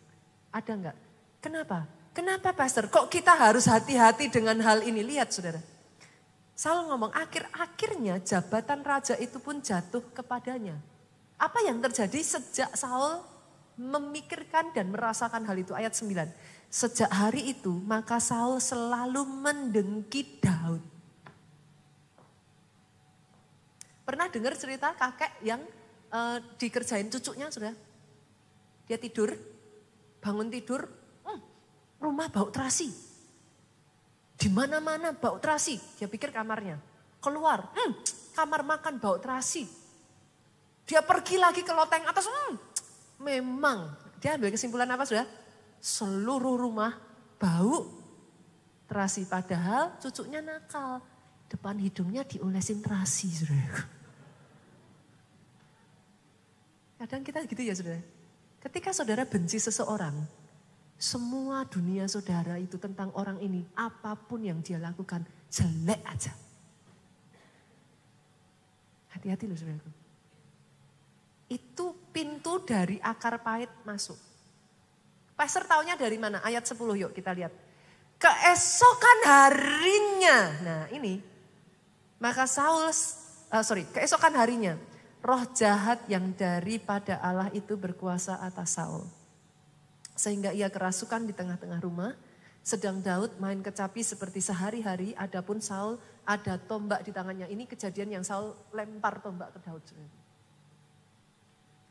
Ada gak? Kenapa? Kenapa pastor? Kok kita harus hati-hati dengan hal ini? Lihat saudara. Saul ngomong akhir-akhirnya jabatan raja itu pun jatuh kepadanya. Apa yang terjadi sejak Saul memikirkan dan merasakan hal itu? Ayat 9. Sejak hari itu maka Saul selalu mendengki Daud. Pernah dengar cerita kakek yang dikerjain cucunya sudah? Dia tidur, bangun tidur, rumah bau terasi. Di mana-mana bau terasi, dia pikir kamarnya. Keluar, kamar makan bau terasi. Dia pergi lagi ke loteng atas, memang. Dia ambil kesimpulan apa sudah? Seluruh rumah bau terasi. Padahal cucunya nakal. Depan hidungnya diolesin terasi sudah. Kadang kita gitu ya saudara. Ketika saudara benci seseorang, semua dunia saudara itu tentang orang ini, apapun yang dia lakukan, jelek aja. Hati-hati loh saudaraku. Itu pintu dari akar pahit masuk. Pastor taunya dari mana? Ayat 10 yuk kita lihat. Keesokan harinya, nah ini, maka keesokan harinya, roh jahat yang daripada Allah itu berkuasa atas Saul. Sehingga ia kerasukan di tengah-tengah rumah. Sedang Daud main kecapi seperti sehari-hari. Adapun Saul ada tombak di tangannya. Ini kejadian yang Saul lempar tombak ke Daud.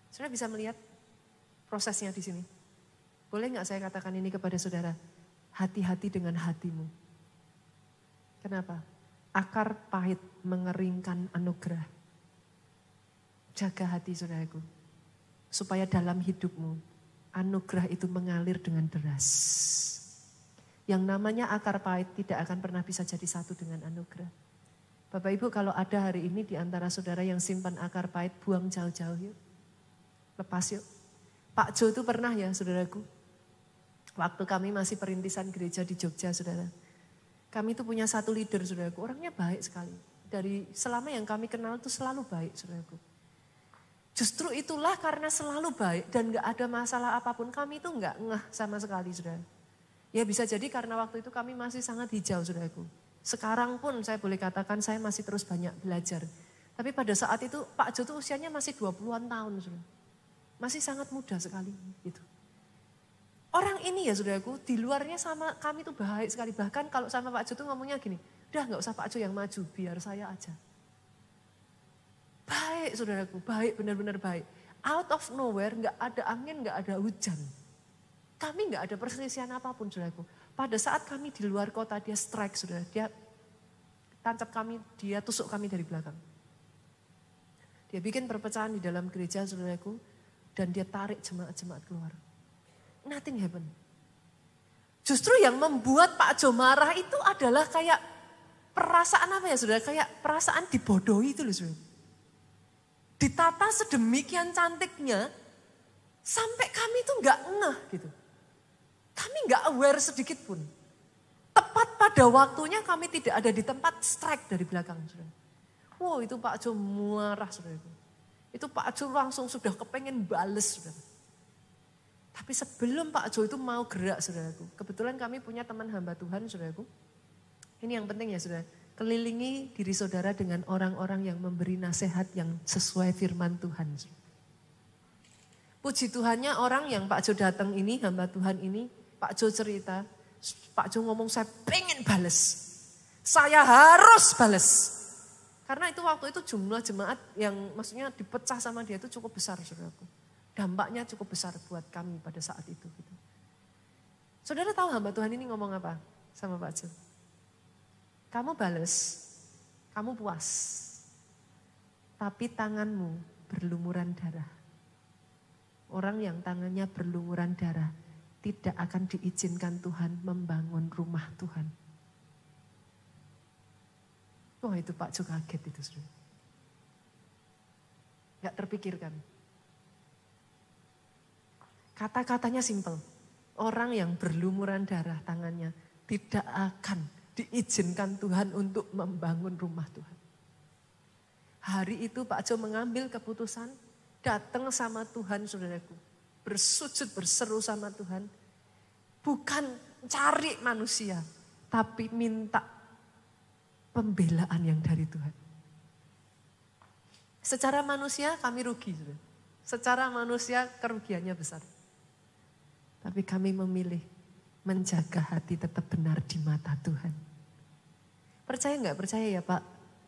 Saudara bisa melihat prosesnya di sini. Boleh nggak saya katakan ini kepada saudara? Hati-hati dengan hatimu. Kenapa? Akar pahit mengeringkan anugerah. Jaga hati saudaraku. Supaya dalam hidupmu anugerah itu mengalir dengan deras. Yang namanya akar pahit tidak akan pernah bisa jadi satu dengan anugerah. Bapak Ibu kalau ada hari ini di antara saudara yang simpan akar pahit, buang jauh-jauh yuk. Lepas yuk. Pak Jo itu pernah ya saudaraku. Waktu kami masih perintisan gereja di Jogja saudara. Kami itu punya satu leader saudaraku, orangnya baik sekali. Dari selama yang kami kenal itu selalu baik saudaraku. Justru itulah karena selalu baik dan gak ada masalah apapun, kami itu gak ngeh sama sekali saudara. Ya bisa jadi karena waktu itu kami masih sangat hijau saudaraku. Sekarang pun saya boleh katakan saya masih terus banyak belajar. Tapi pada saat itu Pak Jo itu usianya masih 20-an tahun saudara. Masih sangat muda sekali gitu. Orang ini ya saudaraku di luarnya sama kami itu baik sekali. Bahkan kalau sama Pak Jo itu ngomongnya gini, udah gak usah Pak Jo yang maju, biar saya aja. Baik saudaraku, baik benar-benar baik. Out of nowhere gak ada angin, gak ada hujan. Kami gak ada perselisihan apapun saudaraku. Pada saat kami di luar kota dia strike saudara. Dia tancap kami, dia tusuk kami dari belakang. Dia bikin perpecahan di dalam gereja saudaraku. Dan dia tarik jemaat-jemaat keluar. Nothing happen. Justru yang membuat Pak Jo marah itu adalah kayak perasaan apa ya saudara? Kayak perasaan dibodohi itu loh saudara. Ditata sedemikian cantiknya, Sampai kami tuh nggak ngeh gitu. Kami nggak aware sedikit pun. Tepat pada waktunya kami tidak ada di tempat, strike dari belakang. Saudara. Wow, itu Pak Jo marah, saudara. Itu Pak Jo langsung sudah kepengen bales, saudara. Tapi sebelum Pak Jo itu mau gerak, saudaraku. Kebetulan kami punya teman hamba Tuhan, saudaraku. Ini yang penting ya, saudara. Kelilingi diri saudara dengan orang-orang yang memberi nasihat yang sesuai firman Tuhan. Puji Tuhannya orang yang Pak Jo datang ini, hamba Tuhan ini, Pak Jo cerita, Pak Jo ngomong saya pengen bales. Saya harus bales. Karena itu waktu itu jumlah jemaat yang maksudnya dipecah sama dia itu cukup besar, saudaraku. Dampaknya cukup besar buat kami pada saat itu. Gitu. Saudara tahu hamba Tuhan ini ngomong apa sama Pak Jo? Kamu bales, kamu puas. Tapi tanganmu berlumuran darah. Orang yang tangannya berlumuran darah tidak akan diizinkan Tuhan membangun rumah Tuhan. Wah itu Pak Jo kaget itu. Saudara. Gak terpikirkan. Kata-katanya simpel. Orang yang berlumuran darah tangannya tidak akan diizinkan Tuhan untuk membangun rumah Tuhan. Hari itu Pak Jo mengambil keputusan, datang sama Tuhan saudaraku. Bersujud, berseru sama Tuhan. Bukan cari manusia, tapi minta pembelaan yang dari Tuhan. Secara manusia kami rugi. Saudara. Secara manusia kerugiannya besar. Tapi kami memilih menjaga hati tetap benar di mata Tuhan. Percaya nggak percaya ya Pak?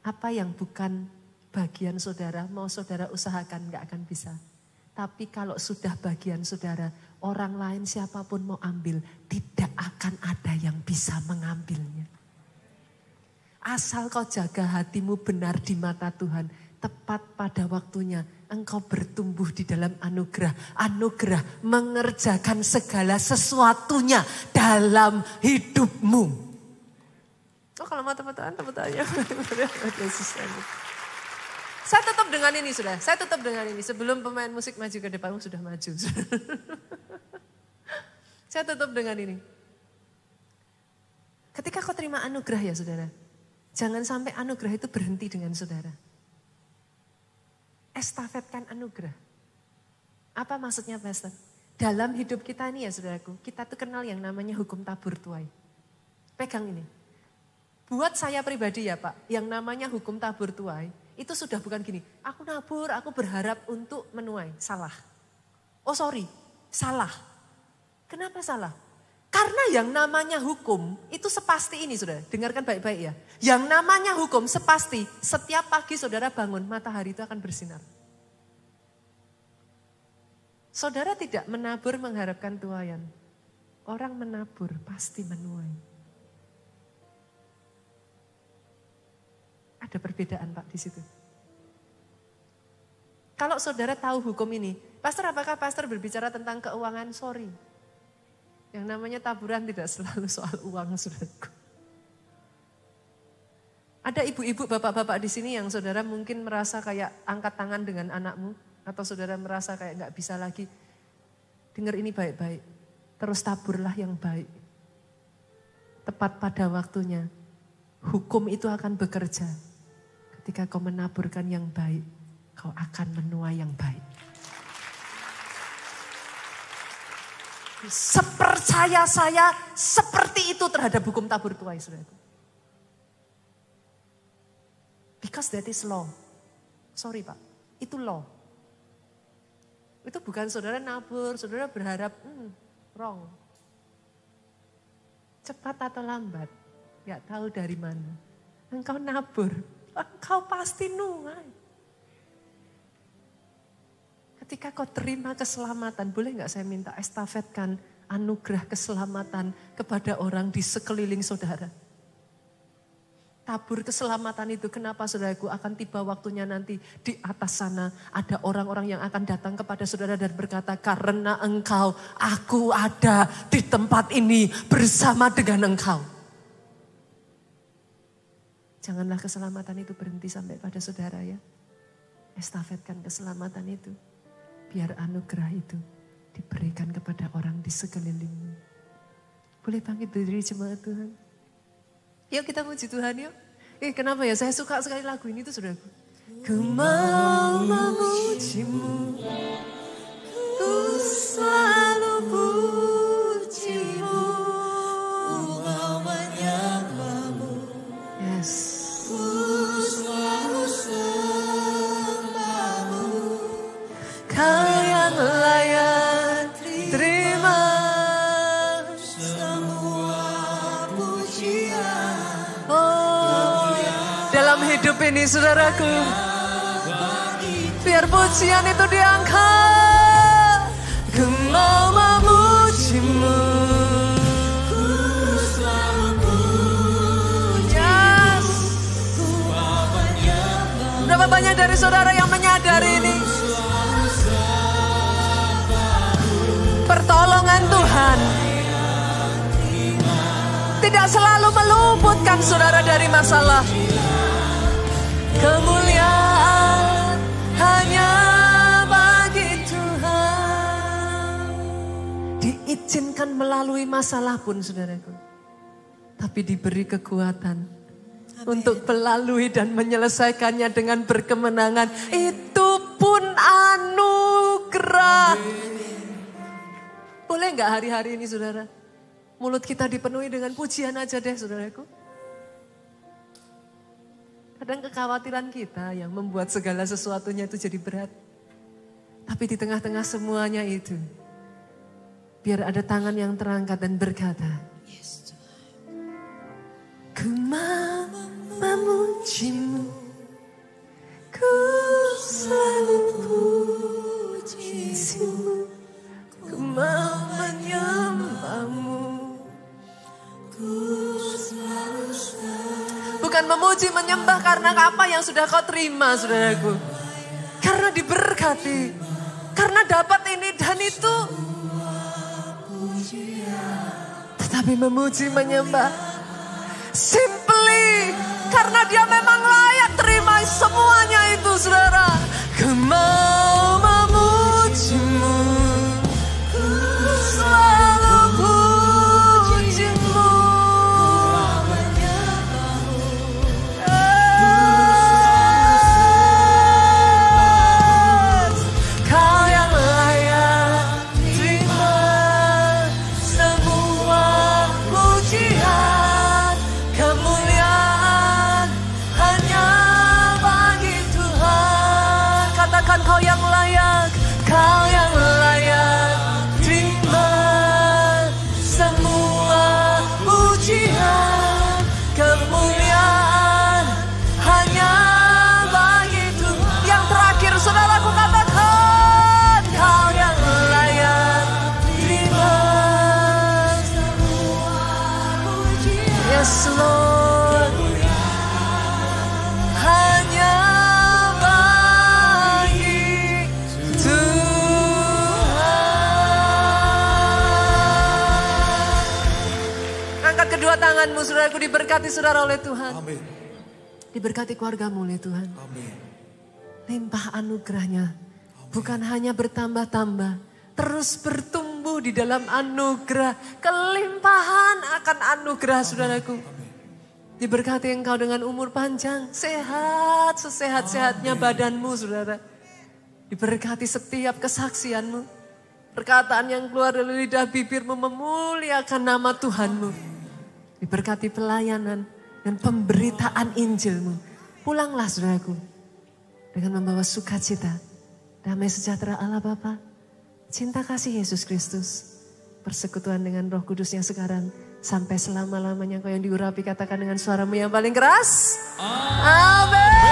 Apa yang bukan bagian saudara, mau saudara usahakan nggak akan bisa. Tapi kalau sudah bagian saudara, orang lain siapapun mau ambil, tidak akan ada yang bisa mengambilnya. Asal kau jaga hatimu benar di mata Tuhan, tepat pada waktunya engkau bertumbuh di dalam anugerah. Anugerah mengerjakan segala sesuatunya dalam hidupmu. Oh kalau mau tepuk-tepukan, tepuk tangannya. Saya tetap dengan ini sudah. Saya tetap dengan ini. Sebelum pemain musik maju ke depan, sudah maju. Saya tetap dengan ini. Ketika kau terima anugerah ya saudara. Jangan sampai anugerah itu berhenti dengan saudara. Estafetkan anugerah. Apa maksudnya Pastor? Dalam hidup kita ini ya saudaraku, kita tuh kenal yang namanya hukum tabur tuai. Pegang ini. Buat saya pribadi ya Pak, yang namanya hukum tabur tuai, itu sudah bukan gini, aku nabur, aku berharap untuk menuai. Salah. Oh sorry, salah. Kenapa salah? Karena yang namanya hukum itu sepasti ini saudara, dengarkan baik-baik ya. Yang namanya hukum sepasti setiap pagi saudara bangun matahari itu akan bersinar. Saudara tidak menabur mengharapkan tuaian. Orang menabur pasti menuai. Ada perbedaan Pak di situ. Kalau saudara tahu hukum ini, Pastor apakah Pastor berbicara tentang keuangan? Sorry. Yang namanya taburan tidak selalu soal uang, saudaraku. Ada ibu-ibu, bapak-bapak di sini yang saudara mungkin merasa kayak angkat tangan dengan anakmu. Atau saudara merasa kayak gak bisa lagi. Dengar ini baik-baik. Terus taburlah yang baik. Tepat pada waktunya. Hukum itu akan bekerja. Ketika kau menaburkan yang baik, kau akan menuai yang baik. Sepercaya saya seperti itu terhadap hukum tabur tuai, saudaraku. Because that is law. Sorry Pak, itu law. Itu bukan saudara nabur, saudara berharap, wrong. Cepat atau lambat, gak tahu dari mana. Engkau nabur, engkau pasti nuai. Ketika kau terima keselamatan, boleh gak saya minta estafetkan anugerah keselamatan kepada orang di sekeliling saudara. Tabur keselamatan itu kenapa saudaraku akan tiba waktunya nanti di atas sana. Ada orang-orang yang akan datang kepada saudara dan berkata, karena engkau, aku ada di tempat ini bersama dengan engkau. Janganlah keselamatan itu berhenti sampai pada saudara ya. Estafetkan keselamatan itu. Biar anugerah itu diberikan kepada orang di sekelilingmu. Boleh bangkit berdiri jemaat Tuhan. Yuk kita puji Tuhan yuk. Kenapa ya saya suka sekali lagu ini tuh saudaraku. Ku mau memujimu, ku selalu pujimu, ku mau menyembahmu. Yes. Ku selalu sembahmu, Kau yang layak terima semua pujian. Oh, dalam hidup ini saudaraku, biar pujian itu diangkat. Ku mau memujimu, ku selalu puji. Yes. Berapa banyak dari saudara yang menyadari ini? Pertolongan Tuhan tidak selalu meluputkan saudara dari masalah. Kemuliaan hanya bagi Tuhan. Diizinkan melalui masalah pun saudaraku, tapi diberi kekuatan untuk melalui dan menyelesaikannya dengan berkemenangan. Itu pun anugerah. Boleh nggak hari-hari ini saudara, mulut kita dipenuhi dengan pujian aja deh saudaraku. Kadang kekhawatiran kita yang membuat segala sesuatunya itu jadi berat. Tapi di tengah-tengah semuanya itu, biar ada tangan yang terangkat dan berkata, ku mau memujimu, ku selalu pujimu, ku mau menyembahmu, ku selalu sembah. Bukan memuji menyembah karena apa yang sudah kau terima saudaraku. Karena diberkati, karena dapat ini dan itu. Tetapi memuji menyembah simply karena dia memang layak terima semuanya itu saudara. Ku mau memujimu, ku selalu pujimu, Kau yang layak terima semua pujian. Kemuliaan hanya bagi Tuhan. Katakan kau yang layak, kau yang layak terima semua pujian. Kemuliaan hanya bagi Tuhan. Yang terakhir saudaraku katakan, kau yang layak terima semua pujian. Yes Lord, hanya bagi Tuhan. Angkat kedua tanganmu saudaraku, diberkati saudara oleh Tuhan. Amin. Diberkati keluargamu oleh Tuhan. Amin. Limpah anugerahnya bukan hanya bertambah-tambah, terus bertumbuh di dalam anugerah. Kelimpahan akan anugerah saudaraku. Diberkati engkau dengan umur panjang, sehat, sesehat-sehatnya badanmu saudara. Diberkati setiap kesaksianmu. Perkataan yang keluar dari lidah bibirmu memuliakan nama Tuhanmu. Diberkati pelayanan dan pemberitaan Injilmu. Pulanglah saudaraku dengan membawa sukacita, damai sejahtera Allah Bapa, cinta kasih Yesus Kristus, persekutuan dengan Roh Kudus yang sekarang sampai selama-lamanya. Kau yang diurapi katakan dengan suaramu yang paling keras. Amin.